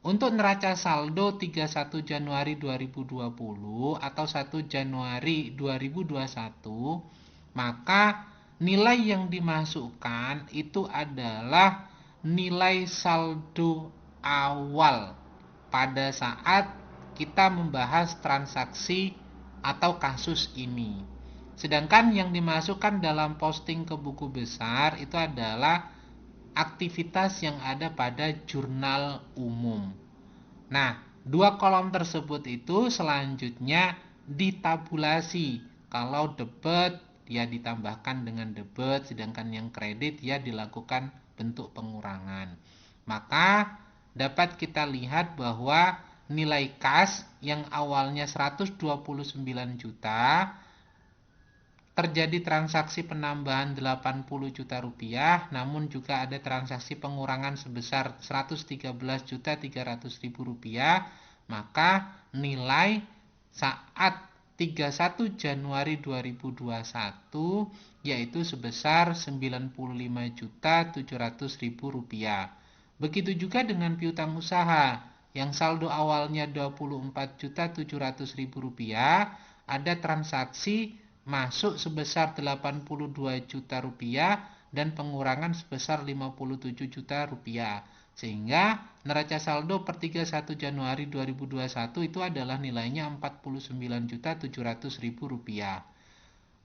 Untuk neraca saldo 31 Januari 2020 atau 1 Januari 2021, maka nilai yang dimasukkan itu adalah nilai saldo awal pada saat kita membahas transaksi atau kasus ini. Sedangkan yang dimasukkan dalam posting ke buku besar itu adalah aktivitas yang ada pada jurnal umum. Nah, 2 kolom tersebut itu selanjutnya ditabulasi. Kalau debit ya ditambahkan dengan debit, sedangkan yang kredit ya dilakukan bentuk pengurangan. Maka dapat kita lihat bahwa nilai kas yang awalnya 129 juta terjadi transaksi penambahan 80 juta rupiah, namun juga ada transaksi pengurangan sebesar 113.300.000 rupiah, maka nilai saat 31 Januari 2021 yaitu sebesar 95.700.000 rupiah. Begitu juga dengan piutang usaha yang saldo awalnya 24.700.000 rupiah, ada transaksi masuk sebesar 82 juta rupiah dan pengurangan sebesar 57 juta rupiah. Sehingga neraca saldo per 31 Januari 2021 itu adalah nilainya 49.700.000 rupiah.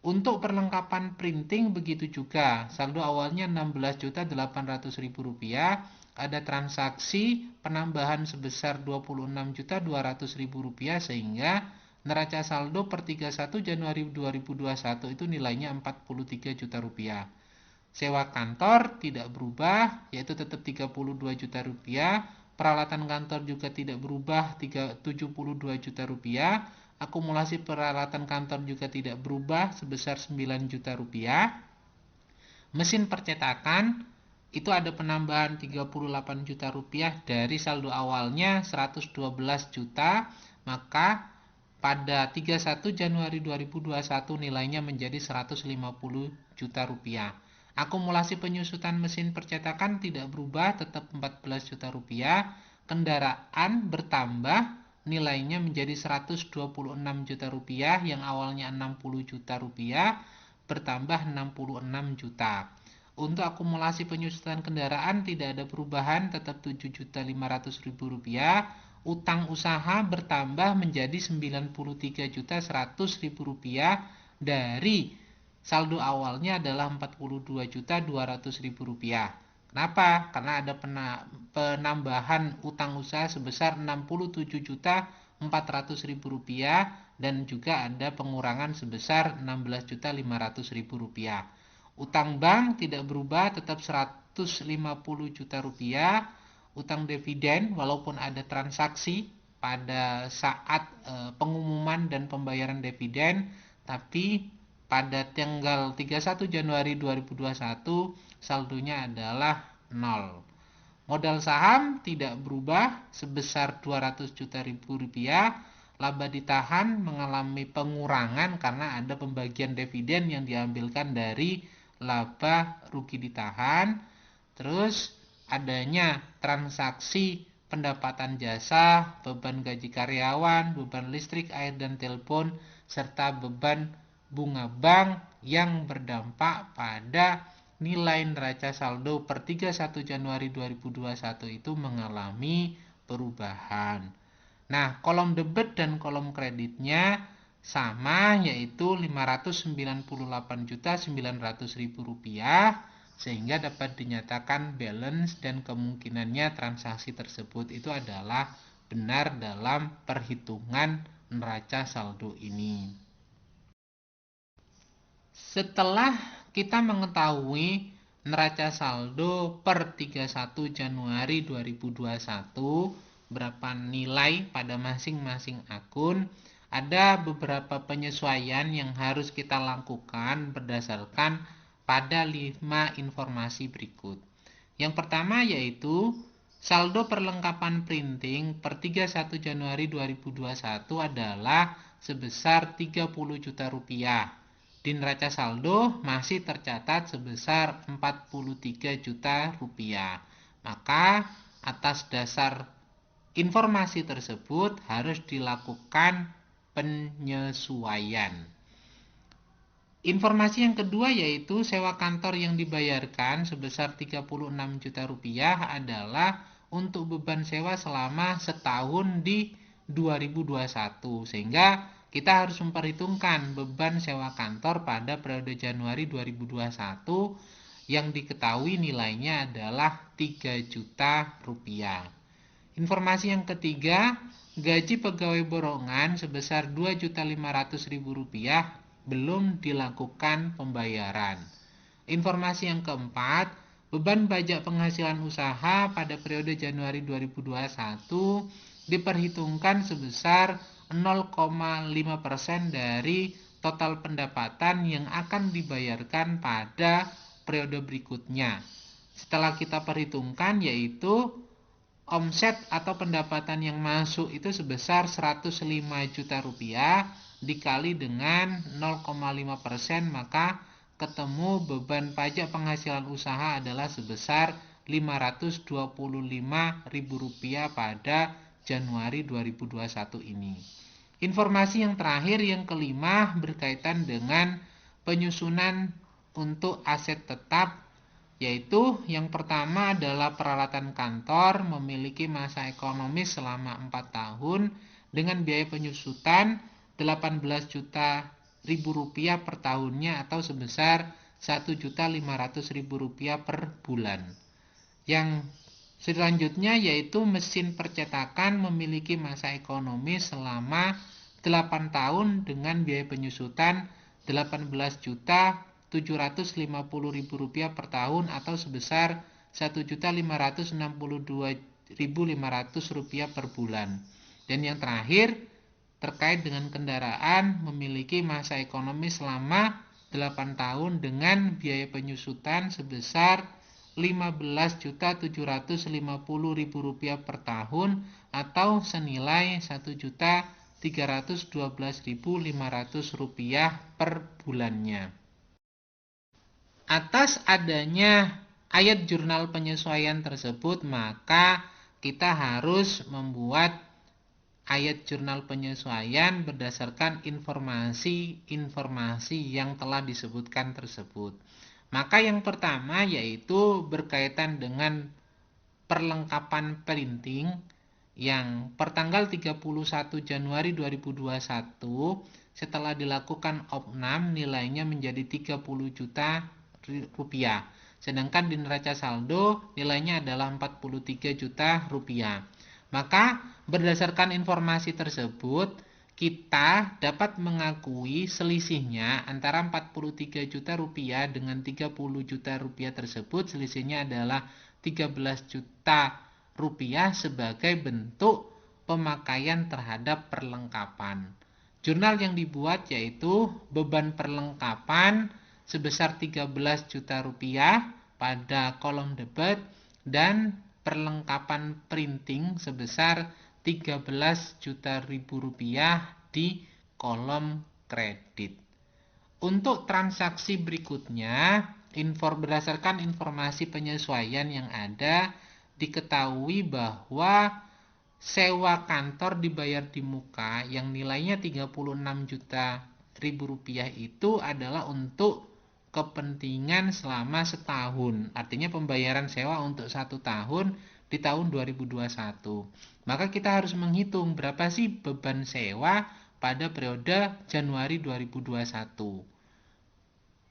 Untuk perlengkapan printing begitu juga, saldo awalnya 16.800.000 rupiah, ada transaksi penambahan sebesar 26.200.000 rupiah sehingga neraca saldo per 31 Januari 2021 itu nilainya 43 juta rupiah. Sewa kantor tidak berubah, yaitu tetap 32 juta rupiah. Peralatan kantor juga tidak berubah, 72 juta rupiah. Akumulasi peralatan kantor juga tidak berubah, sebesar 9 juta rupiah. Mesin percetakan itu ada penambahan 38 juta rupiah dari saldo awalnya 112 juta, maka pada 31 Januari 2021 nilainya menjadi 150 juta rupiah. Akumulasi penyusutan mesin percetakan tidak berubah, tetap 14 juta rupiah. Kendaraan bertambah, nilainya menjadi 126 juta rupiah, yang awalnya 60 juta rupiah, bertambah 66 juta. Untuk akumulasi penyusutan kendaraan tidak ada perubahan, tetap 7.500.000 rupiah. Utang usaha bertambah menjadi 93.100.000 rupiah dari saldo awalnya adalah 42.200.000 rupiah. Kenapa? Karena ada penambahan utang usaha sebesar 67.400.000 rupiah dan juga ada pengurangan sebesar 16.500.000 rupiah. Utang bank tidak berubah, tetap 150 juta rupiah. Utang dividen walaupun ada transaksi pada saat pengumuman dan pembayaran dividen, tapi pada tanggal 31 Januari 2021 saldonya adalah 0. Modal saham tidak berubah sebesar 200 juta rupiah. Laba ditahan mengalami pengurangan karena ada pembagian dividen yang diambilkan dari laba rugi ditahan. Terus adanya transaksi pendapatan jasa, beban gaji karyawan, beban listrik, air dan telepon, serta beban bunga bank yang berdampak pada nilai neraca saldo per 31 Januari 2021 itu mengalami perubahan. Nah, kolom debit dan kolom kreditnya sama, yaitu 598.900.000 rupiah, sehingga dapat dinyatakan balance dan kemungkinannya transaksi tersebut itu adalah benar dalam perhitungan neraca saldo ini. Setelah kita mengetahui neraca saldo per 31 Januari 2021 berapa nilai pada masing-masing akun, ada beberapa penyesuaian yang harus kita lakukan berdasarkan pada 5 informasi berikut. Yang pertama yaitu saldo perlengkapan printing per 31 Januari 2021 adalah sebesar 30 juta rupiah. Di neraca saldo masih tercatat sebesar 43 juta rupiah. Maka atas dasar informasi tersebut harus dilakukan penyesuaian. Informasi yang kedua yaitu sewa kantor yang dibayarkan sebesar 36 juta rupiah adalah untuk beban sewa selama setahun di 2021, sehingga kita harus memperhitungkan beban sewa kantor pada periode Januari 2021 yang diketahui nilainya adalah 3 juta rupiah. Informasi yang ketiga, gaji pegawai borongan sebesar 2.500.000 rupiah belum dilakukan pembayaran. Informasi yang keempat, beban pajak penghasilan usaha pada periode Januari 2021 diperhitungkan sebesar 0,5% dari total pendapatan yang akan dibayarkan pada periode berikutnya. Setelah kita perhitungkan, yaitu omset atau pendapatan yang masuk itu sebesar 105 juta rupiah dikali dengan 0,5%, maka ketemu beban pajak penghasilan usaha adalah sebesar Rp525.000 pada Januari 2021 ini. Informasi yang terakhir, yang kelima, berkaitan dengan penyusunan untuk aset tetap, yaitu yang pertama adalah peralatan kantor memiliki masa ekonomis selama 4 tahun dengan biaya penyusutan Rp18.000.000 per tahunnya atau sebesar Rp1.500.000 per bulan. Yang selanjutnya yaitu mesin percetakan memiliki masa ekonomis selama 8 tahun dengan biaya penyusutan Rp18.750.000 per tahun atau sebesar Rp1.562.500 per bulan. Dan yang terakhir terkait dengan kendaraan memiliki masa ekonomi selama 8 tahun dengan biaya penyusutan sebesar Rp15.750.000 per tahun atau senilai Rp1.312.500 per bulannya. Atas adanya ayat jurnal penyesuaian tersebut, maka kita harus membuat ayat jurnal penyesuaian berdasarkan informasi-informasi yang telah disebutkan tersebut. Maka yang pertama yaitu berkaitan dengan perlengkapan printing yang pertanggal 31 Januari 2021 setelah dilakukan opnam nilainya menjadi 30 juta rupiah. Sedangkan di neraca saldo nilainya adalah 43 juta rupiah. Maka berdasarkan informasi tersebut, kita dapat mengakui selisihnya antara 43 juta rupiah dengan 30 juta rupiah tersebut, selisihnya adalah 13 juta rupiah sebagai bentuk pemakaian terhadap perlengkapan. Jurnal yang dibuat yaitu beban perlengkapan sebesar 13 juta rupiah pada kolom debit dan perlengkapan printing sebesar 13 juta rupiah di kolom kredit. Untuk transaksi berikutnya, berdasarkan informasi penyesuaian yang ada, diketahui bahwa sewa kantor dibayar di muka yang nilainya 36 juta rupiah itu adalah untuk kepentingan selama setahun. Artinya pembayaran sewa untuk 1 tahun di tahun 2021. Maka kita harus menghitung berapa sih beban sewa pada periode Januari 2021.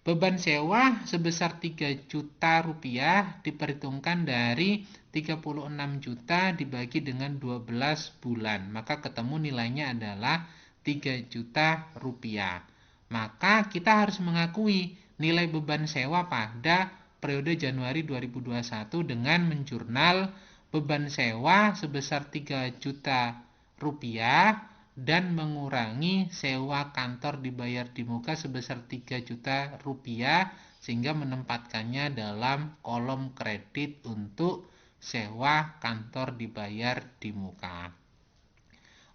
Beban sewa sebesar 3 juta rupiah diperhitungkan dari 36 juta dibagi dengan 12 bulan. Maka ketemu nilainya adalah 3 juta rupiah. Maka kita harus mengakui nilai beban sewa pada periode Januari 2021 dengan menjurnal beban sewa sebesar 3 juta rupiah dan mengurangi sewa kantor dibayar di muka sebesar 3 juta rupiah sehingga menempatkannya dalam kolom kredit untuk sewa kantor dibayar di muka.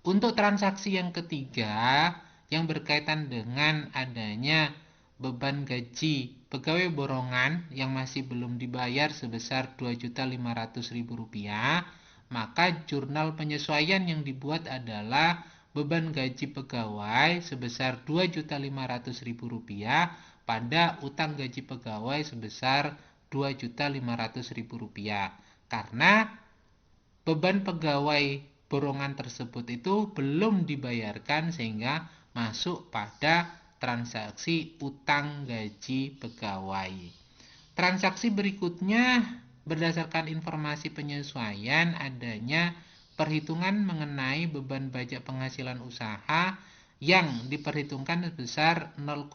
Untuk transaksi yang ketiga yang berkaitan dengan adanya beban gaji pegawai borongan yang masih belum dibayar sebesar Rp2.500.000, maka jurnal penyesuaian yang dibuat adalah beban gaji pegawai sebesar Rp2.500.000 pada utang gaji pegawai sebesar Rp2.500.000 karena beban pegawai borongan tersebut itu belum dibayarkan sehingga masuk pada transaksi utang gaji pegawai. Transaksi berikutnya berdasarkan informasi penyesuaian adanya perhitungan mengenai beban pajak penghasilan usaha yang diperhitungkan sebesar 0,5%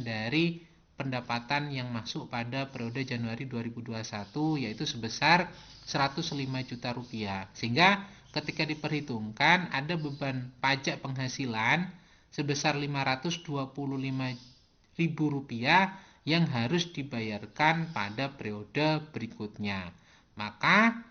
dari pendapatan yang masuk pada periode Januari 2021 yaitu sebesar 105 juta rupiah. Sehingga ketika diperhitungkan ada beban pajak penghasilan sebesar Rp525.000 yang harus dibayarkan pada periode berikutnya. Maka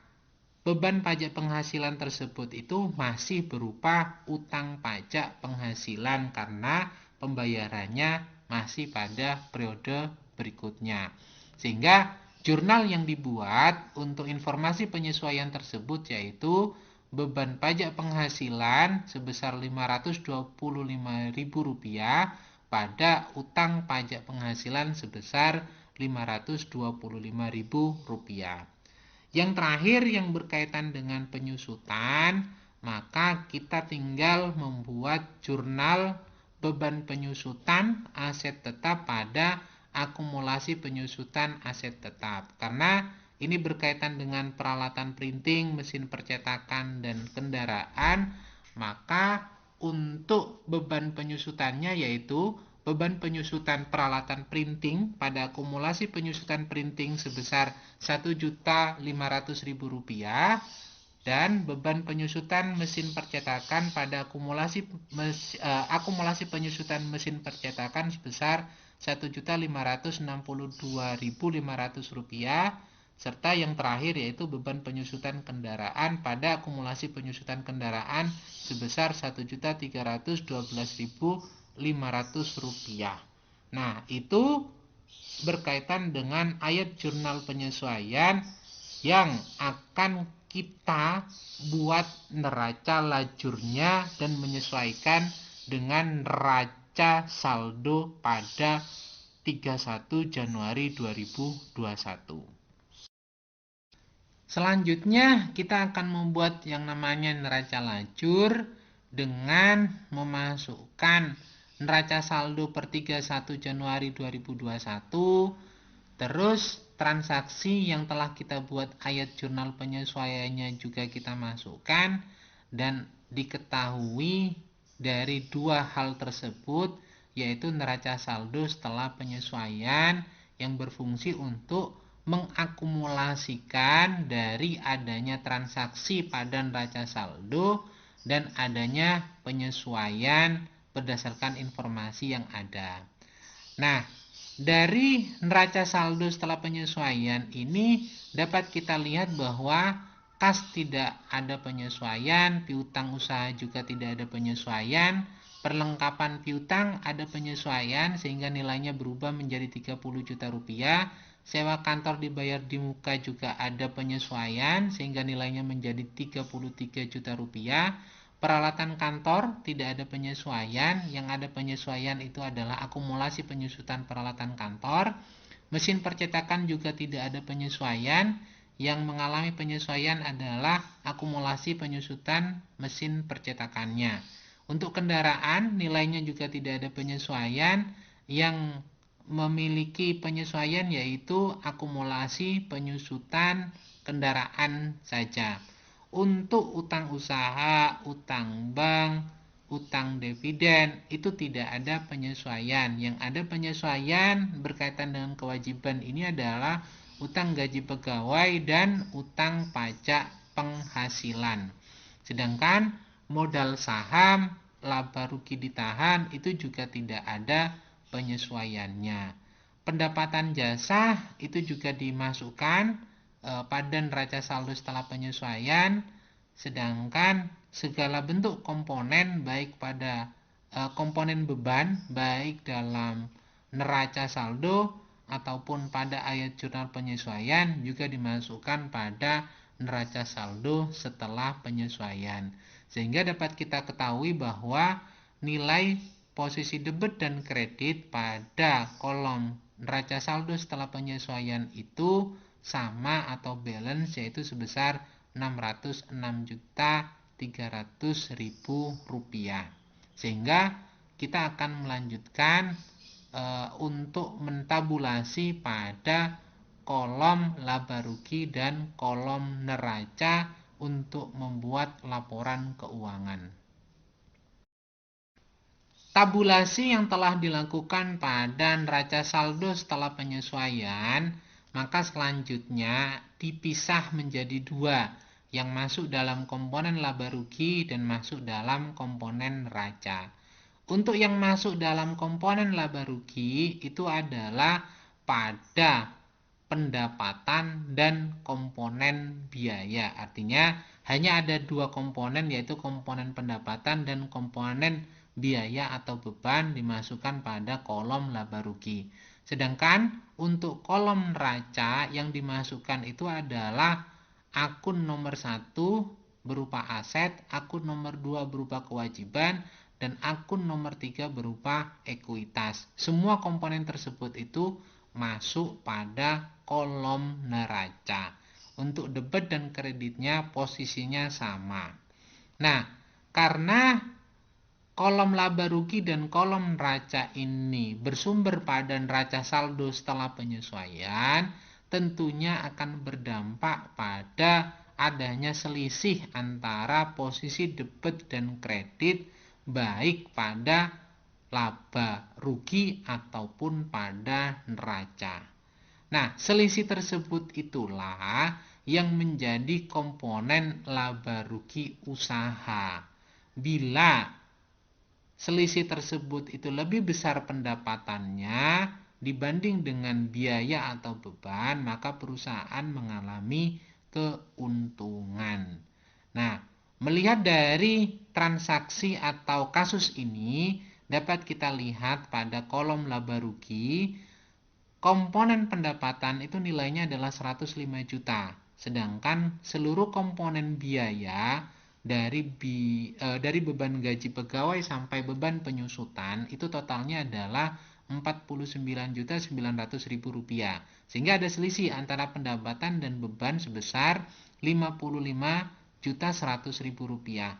beban pajak penghasilan tersebut itu masih berupa utang pajak penghasilan karena pembayarannya masih pada periode berikutnya. Sehingga jurnal yang dibuat untuk informasi penyesuaian tersebut yaitu beban pajak penghasilan sebesar Rp525.000 pada utang pajak penghasilan sebesar Rp525.000. Yang terakhir yang berkaitan dengan penyusutan, maka kita tinggal membuat jurnal beban penyusutan aset tetap pada akumulasi penyusutan aset tetap. Karena ini berkaitan dengan peralatan printing, mesin percetakan, dan kendaraan, maka untuk beban penyusutannya yaitu beban penyusutan peralatan printing pada akumulasi penyusutan printing sebesar Rp1.500.000 dan beban penyusutan mesin percetakan pada akumulasi penyusutan mesin percetakan sebesar Rp1.562.500 serta yang terakhir yaitu beban penyusutan kendaraan pada akumulasi penyusutan kendaraan sebesar Rp1.312.500. Nah, itu berkaitan dengan ayat jurnal penyesuaian yang akan kita buat neraca lajurnya dan menyesuaikan dengan neraca saldo pada 31 Januari 2021. Selanjutnya kita akan membuat yang namanya neraca lajur dengan memasukkan neraca saldo per 31 Januari 2021, terus transaksi yang telah kita buat ayat jurnal penyesuaiannya juga kita masukkan, dan diketahui dari dua hal tersebut yaitu neraca saldo setelah penyesuaian yang berfungsi untuk mengakumulasikan dari adanya transaksi pada neraca saldo dan adanya penyesuaian berdasarkan informasi yang ada. Nah, dari neraca saldo setelah penyesuaian ini dapat kita lihat bahwa kas tidak ada penyesuaian, piutang usaha juga tidak ada penyesuaian, perlengkapan piutang ada penyesuaian sehingga nilainya berubah menjadi Rp30 juta, sewa kantor dibayar di muka juga ada penyesuaian sehingga nilainya menjadi Rp33 juta. Peralatan kantor tidak ada penyesuaian, yang ada penyesuaian itu adalah akumulasi penyusutan peralatan kantor. Mesin percetakan juga tidak ada penyesuaian, yang mengalami penyesuaian adalah akumulasi penyusutan mesin percetakannya. Untuk kendaraan nilainya juga tidak ada penyesuaian, yang memiliki penyesuaian yaitu akumulasi penyusutan kendaraan saja. Untuk utang usaha, utang bank, utang dividen itu tidak ada penyesuaian. Yang ada penyesuaian berkaitan dengan kewajiban ini adalah utang gaji pegawai dan utang pajak penghasilan. Sedangkan modal saham, laba rugi ditahan itu juga tidak ada penyesuaiannya. Pendapatan jasa itu juga dimasukkan pada neraca saldo setelah penyesuaian, sedangkan segala bentuk komponen baik pada komponen beban baik dalam neraca saldo ataupun pada ayat jurnal penyesuaian juga dimasukkan pada neraca saldo setelah penyesuaian, sehingga dapat kita ketahui bahwa nilai posisi debit dan kredit pada kolom neraca saldo setelah penyesuaian itu sama atau balance yaitu sebesar Rp606.300.000. Sehingga kita akan melanjutkan untuk mentabulasi pada kolom laba rugi dan kolom neraca untuk membuat laporan keuangan. Tabulasi yang telah dilakukan pada neraca saldo setelah penyesuaian, maka selanjutnya dipisah menjadi dua, yang masuk dalam komponen laba rugi dan masuk dalam komponen neraca. Untuk yang masuk dalam komponen laba rugi itu adalah pada pendapatan dan komponen biaya. Artinya hanya ada dua komponen, yaitu komponen pendapatan dan komponen biaya atau beban dimasukkan pada kolom laba rugi. Sedangkan untuk kolom neraca yang dimasukkan itu adalah akun nomor 1 berupa aset, akun nomor 2 berupa kewajiban, dan akun nomor 3 berupa ekuitas. Semua komponen tersebut itu masuk pada kolom neraca. Untuk debit dan kreditnya posisinya sama. Nah, karena kolom laba rugi dan kolom neraca ini bersumber pada neraca saldo setelah penyesuaian, tentunya akan berdampak pada adanya selisih antara posisi debit dan kredit, baik pada laba rugi ataupun pada neraca. Nah, selisih tersebut itulah yang menjadi komponen laba rugi usaha. Bila selisih tersebut itu lebih besar pendapatannya dibanding dengan biaya atau beban, maka perusahaan mengalami keuntungan. Nah, melihat dari transaksi atau kasus ini, dapat kita lihat pada kolom laba rugi, komponen pendapatan itu nilainya adalah 105 juta. Sedangkan seluruh komponen biaya dari beban gaji pegawai sampai beban penyusutan itu totalnya adalah 49.900.000 rupiah. Sehingga ada selisih antara pendapatan dan beban sebesar 55.100.000 rupiah.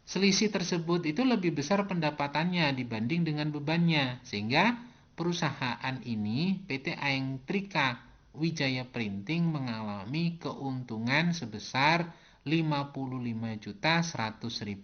Selisih tersebut itu lebih besar pendapatannya dibanding dengan bebannya, sehingga perusahaan ini PT Aeng Trika Wijaya Printing mengalami keuntungan sebesar 55.100.000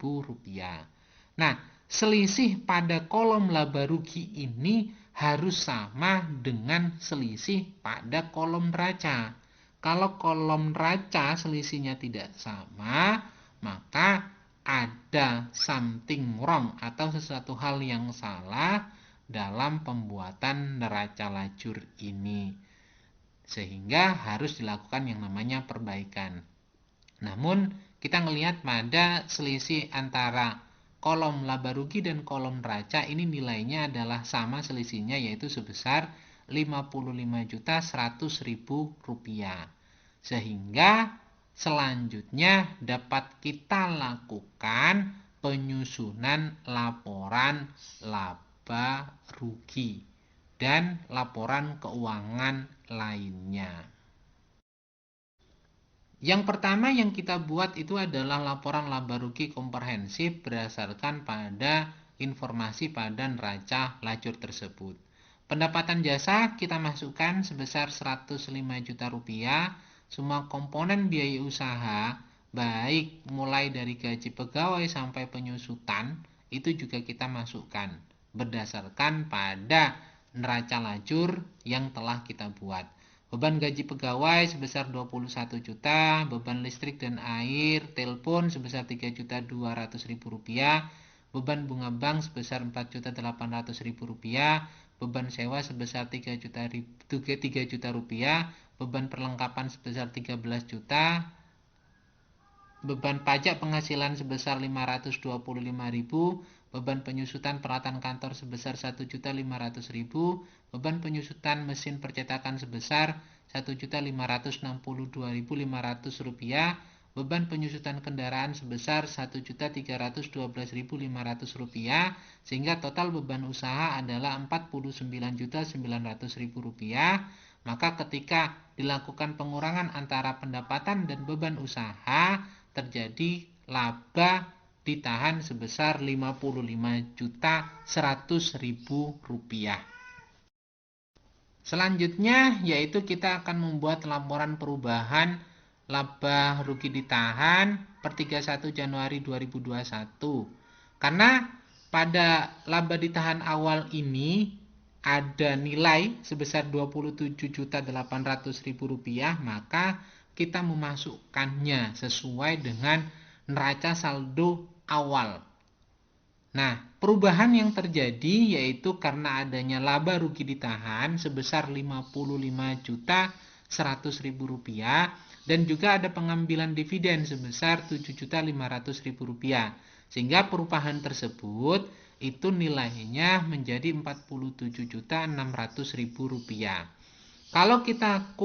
rupiah. Nah, selisih pada kolom laba rugi ini harus sama dengan selisih pada kolom neraca. Kalau kolom neraca selisihnya tidak sama, maka ada something wrong atau sesuatu hal yang salah dalam pembuatan neraca lajur ini, sehingga harus dilakukan yang namanya perbaikan. Namun kita melihat pada selisih antara kolom laba rugi dan kolom neraca ini nilainya adalah sama selisihnya, yaitu sebesar 55.100.000 rupiah. Sehingga selanjutnya dapat kita lakukan penyusunan laporan laba rugi dan laporan keuangan lainnya. Yang pertama yang kita buat itu adalah laporan laba rugi komprehensif berdasarkan pada informasi pada neraca lajur tersebut. Pendapatan jasa kita masukkan sebesar 105 juta rupiah. Semua komponen biaya usaha, baik mulai dari gaji pegawai sampai penyusutan, itu juga kita masukkan berdasarkan pada neraca lajur yang telah kita buat. Beban gaji pegawai sebesar 21 juta, beban listrik dan air, telepon sebesar 3.200.000 rupiah, beban bunga bank sebesar 4.800.000 rupiah, beban sewa sebesar 3 juta rupiah, beban perlengkapan sebesar 13 juta, beban pajak penghasilan sebesar 525.000, beban penyusutan peralatan kantor sebesar 1.500.000, beban penyusutan mesin percetakan sebesar 1.562.500 rupiah, beban penyusutan kendaraan sebesar 1.312.500 rupiah, sehingga total beban usaha adalah 49.900.000 rupiah. Maka ketika dilakukan pengurangan antara pendapatan dan beban usaha, terjadi laba ditahan sebesar 55.100.000 rupiah. Selanjutnya yaitu kita akan membuat laporan perubahan laba rugi ditahan per 31 Januari 2021. Karena pada laba ditahan awal ini ada nilai sebesar 27.800.000 rupiah, maka kita memasukkannya sesuai dengan neraca saldo awal. Nah, perubahan yang terjadi yaitu karena adanya laba rugi ditahan sebesar Rp55.100.000 dan juga ada pengambilan dividen sebesar Rp7.500.000. Sehingga perubahan tersebut itu nilainya menjadi Rp47.600.000. Kalau kita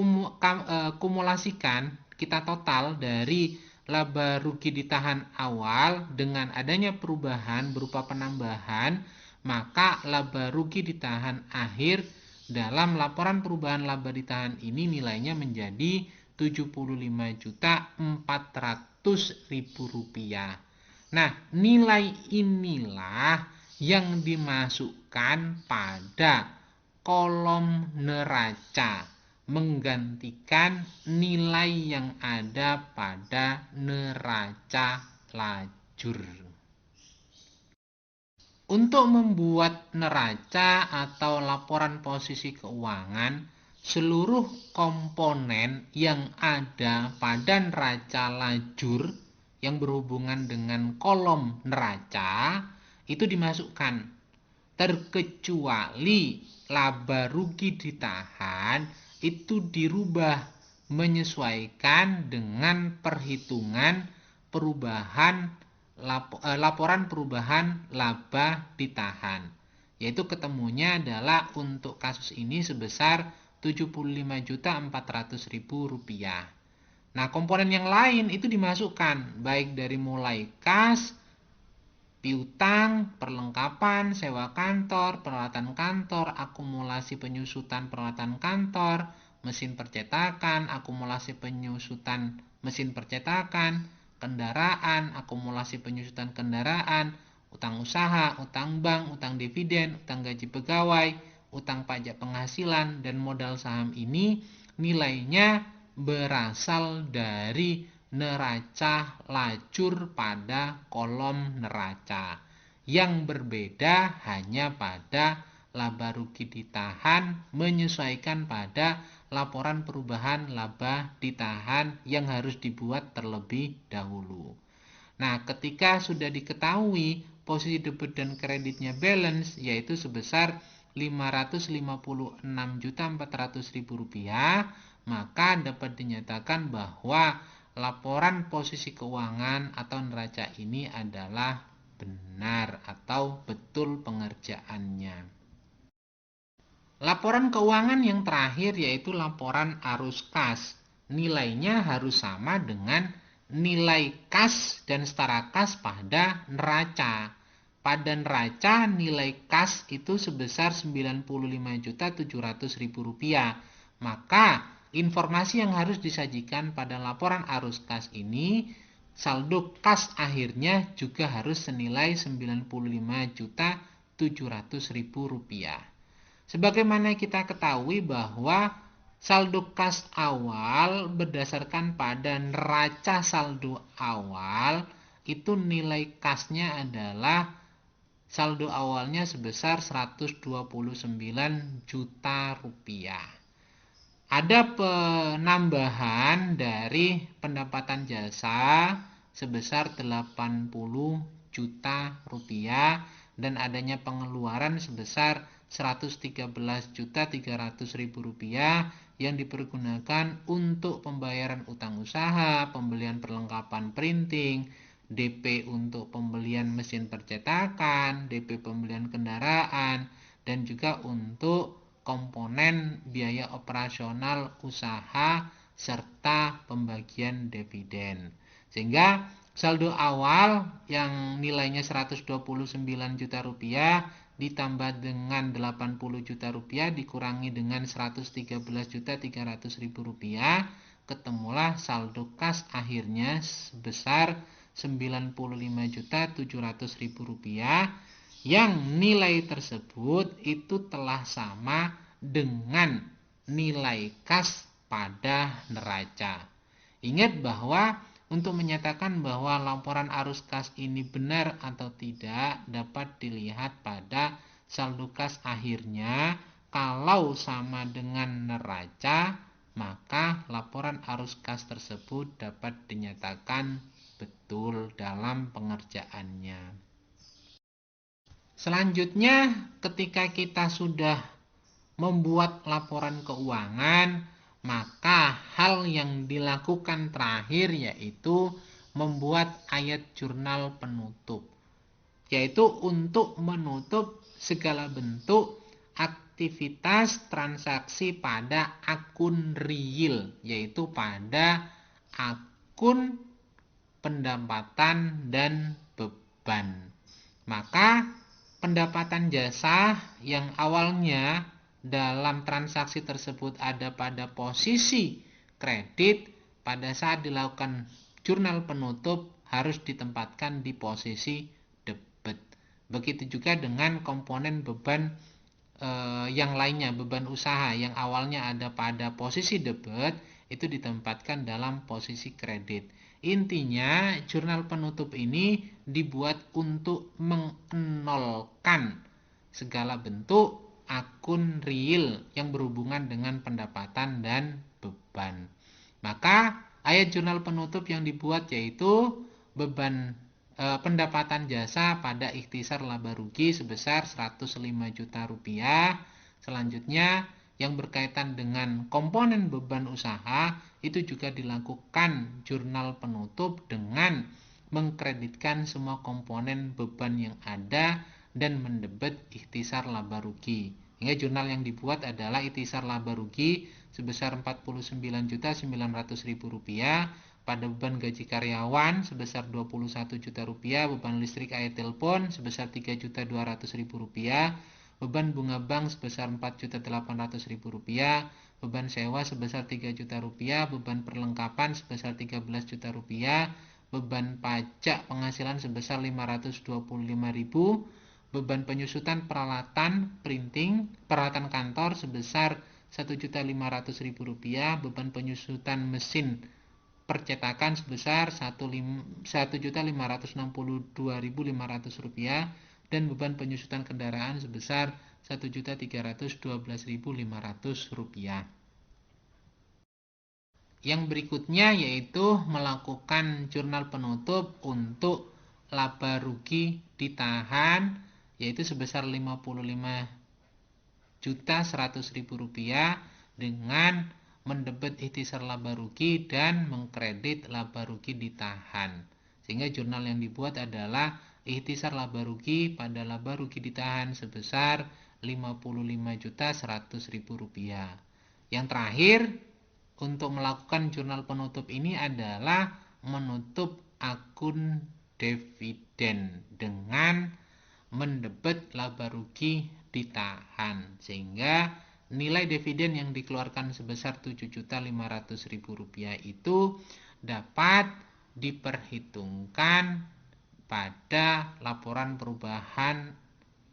kumulasikan, kita total dari laba rugi ditahan awal dengan adanya perubahan berupa penambahan, maka laba rugi ditahan akhir dalam laporan perubahan laba ditahan ini nilainya menjadi Rp75.400.000. Nah, nilai inilah yang dimasukkan pada kolom neraca menggantikan nilai yang ada pada neraca lajur. Untuk membuat neraca atau laporan posisi keuangan, seluruh komponen yang ada pada neraca lajur yang berhubungan dengan kolom neraca itu dimasukkan, terkecuali laba rugi ditahan itu dirubah menyesuaikan dengan perhitungan laporan perubahan laba ditahan, yaitu ketemunya adalah untuk kasus ini sebesar Rp75.400.000. Nah, komponen yang lain itu dimasukkan baik dari mulai kas, piutang, perlengkapan, sewa kantor, peralatan kantor, akumulasi penyusutan peralatan kantor, mesin percetakan, akumulasi penyusutan mesin percetakan, kendaraan, akumulasi penyusutan kendaraan, utang usaha, utang bank, utang dividen, utang gaji pegawai, utang pajak penghasilan, dan modal saham ini nilainya berasal dari neraca lajur pada kolom neraca. Yang berbeda hanya pada laba rugi ditahan menyesuaikan pada laporan perubahan laba ditahan yang harus dibuat terlebih dahulu. Nah, ketika sudah diketahui posisi debit dan kreditnya balance yaitu sebesar Rp556.400.000, maka dapat dinyatakan bahwa laporan posisi keuangan atau neraca ini adalah benar atau betul pengerjaannya. Laporan keuangan yang terakhir yaitu laporan arus kas. Nilainya harus sama dengan nilai kas dan setara kas pada neraca. Pada neraca nilai kas itu sebesar Rp95.700.000. Maka informasi yang harus disajikan pada laporan arus kas ini, saldo kas akhirnya juga harus senilai Rp95.700.000. Sebagaimana kita ketahui bahwa saldo kas awal berdasarkan pada neraca saldo awal itu nilai kasnya adalah saldo awalnya sebesar Rp129 juta. Ada penambahan dari pendapatan jasa sebesar Rp80 juta dan adanya pengeluaran sebesar Rp113.300.000 yang dipergunakan untuk pembayaran utang usaha, pembelian perlengkapan printing, DP untuk pembelian mesin percetakan, DP pembelian kendaraan, dan juga untuk komponen biaya operasional usaha serta pembagian dividen. Sehingga saldo awal yang nilainya Rp129 juta ditambah dengan Rp80 juta dikurangi dengan Rp113.300.000, ketemulah saldo kas akhirnya sebesar Rp95.700.000 yang nilai tersebut itu telah sama dengan nilai kas pada neraca. Ingat bahwa untuk menyatakan bahwa laporan arus kas ini benar atau tidak dapat dilihat pada saldo kas akhirnya. Kalau sama dengan neraca, maka laporan arus kas tersebut dapat dinyatakan betul dalam pengerjaannya. Selanjutnya, ketika kita sudah membuat laporan keuangan, maka hal yang dilakukan terakhir yaitu membuat ayat jurnal penutup, yaitu untuk menutup segala bentuk aktivitas transaksi pada akun real, yaitu pada akun pendapatan dan beban. Maka pendapatan jasa yang awalnya dalam transaksi tersebut ada pada posisi kredit, pada saat dilakukan jurnal penutup harus ditempatkan di posisi debit. Begitu juga dengan komponen beban yang lainnya, beban usaha yang awalnya ada pada posisi debit itu ditempatkan dalam posisi kredit. Intinya jurnal penutup ini dibuat untuk mengenolkan segala bentuk akun real yang berhubungan dengan pendapatan dan beban. Maka ayat jurnal penutup yang dibuat yaitu beban pendapatan jasa pada ikhtisar laba rugi sebesar 105 juta rupiah. Selanjutnya yang berkaitan dengan komponen beban usaha itu juga dilakukan jurnal penutup dengan mengkreditkan semua komponen beban yang ada dan mendebet ikhtisar laba rugi. Hingga jurnal yang dibuat adalah ikhtisar laba rugi sebesar 49.900.000 rupiah pada beban gaji karyawan sebesar 21 juta rupiah, beban listrik air telepon sebesar 3.200.000 rupiah, beban bunga bank sebesar 4.800.000 rupiah, beban sewa sebesar 3 juta rupiah, beban perlengkapan sebesar 13 juta rupiah, beban pajak penghasilan sebesar 525.000, beban penyusutan peralatan printing, peralatan kantor sebesar 1.500.000 rupiah, beban penyusutan mesin percetakan sebesar 1.562.500 rupiah, dan beban penyusutan kendaraan sebesar 1.312.500 rupiah. Yang berikutnya yaitu melakukan jurnal penutup untuk laba rugi ditahan, yaitu sebesar 55.100.000 rupiah dengan mendebet ikhtisar laba rugi dan mengkredit laba rugi ditahan. Sehingga jurnal yang dibuat adalah ikhtisar laba rugi pada laba rugi ditahan sebesar 55.100.000 rupiah. Yang terakhir untuk melakukan jurnal penutup ini adalah menutup akun dividen dengan mendebet laba rugi ditahan, sehingga nilai dividen yang dikeluarkan sebesar 7.500.000 rupiah itu dapat diperhitungkan pada laporan perubahan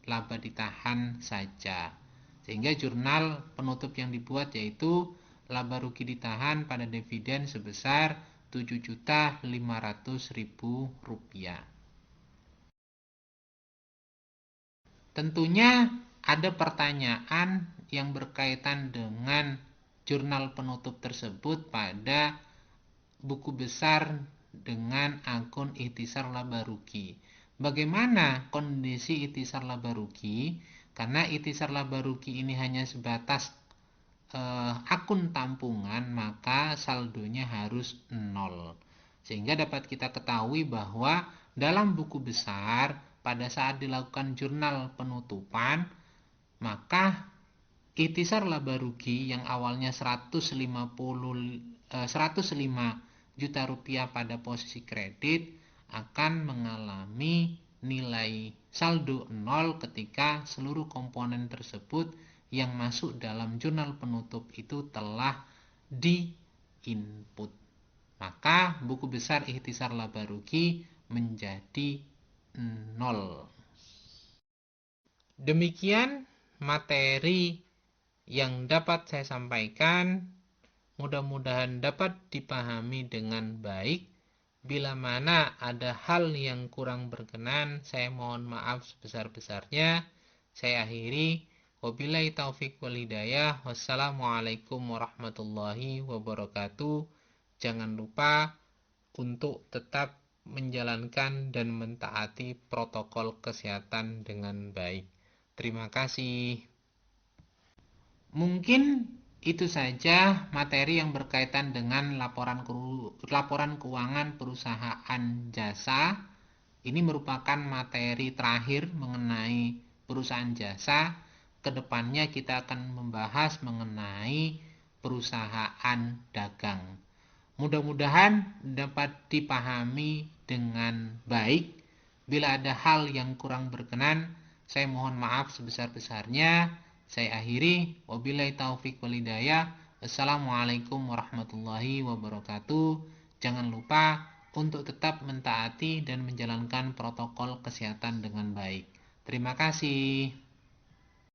laba ditahan saja. Sehingga jurnal penutup yang dibuat yaitu laba rugi ditahan pada dividen sebesar 7.500.000 rupiah. Tentunya ada pertanyaan yang berkaitan dengan jurnal penutup tersebut pada buku besar dengan akun ikhtisar laba rugi. Bagaimana kondisi ikhtisar laba rugi? Karena ikhtisar laba rugi ini hanya sebatas akun tampungan, maka saldonya harus 0. Sehingga dapat kita ketahui bahwa dalam buku besar pada saat dilakukan jurnal penutupan, maka ikhtisar laba rugi yang awalnya 105 juta rupiah pada posisi kredit akan mengalami nilai saldo 0 ketika seluruh komponen tersebut yang masuk dalam jurnal penutup itu telah di-input. Maka buku besar ikhtisar laba rugi menjadi 0. Demikian materi yang dapat saya sampaikan. Mudah-mudahan dapat dipahami dengan baik. Bila mana ada hal yang kurang berkenan, saya mohon maaf sebesar-besarnya. Saya akhiri. Wabillahi taufiq wal hidayah. Wassalamualaikum warahmatullahi wabarakatuh. Jangan lupa untuk tetap menjalankan dan mentaati protokol kesehatan dengan baik. Terima kasih. Mungkin itu saja materi yang berkaitan dengan laporan keuangan perusahaan jasa. Ini merupakan materi terakhir mengenai perusahaan jasa. Kedepannya kita akan membahas mengenai perusahaan dagang. Mudah-mudahan dapat dipahami dengan baik. Bila ada hal yang kurang berkenan, saya mohon maaf sebesar-besarnya. Saya akhiri. Wabillahi taufiq wal hidayah. Assalamualaikum warahmatullahi wabarakatuh. Jangan lupa untuk tetap mentaati dan menjalankan protokol kesehatan dengan baik. Terima kasih.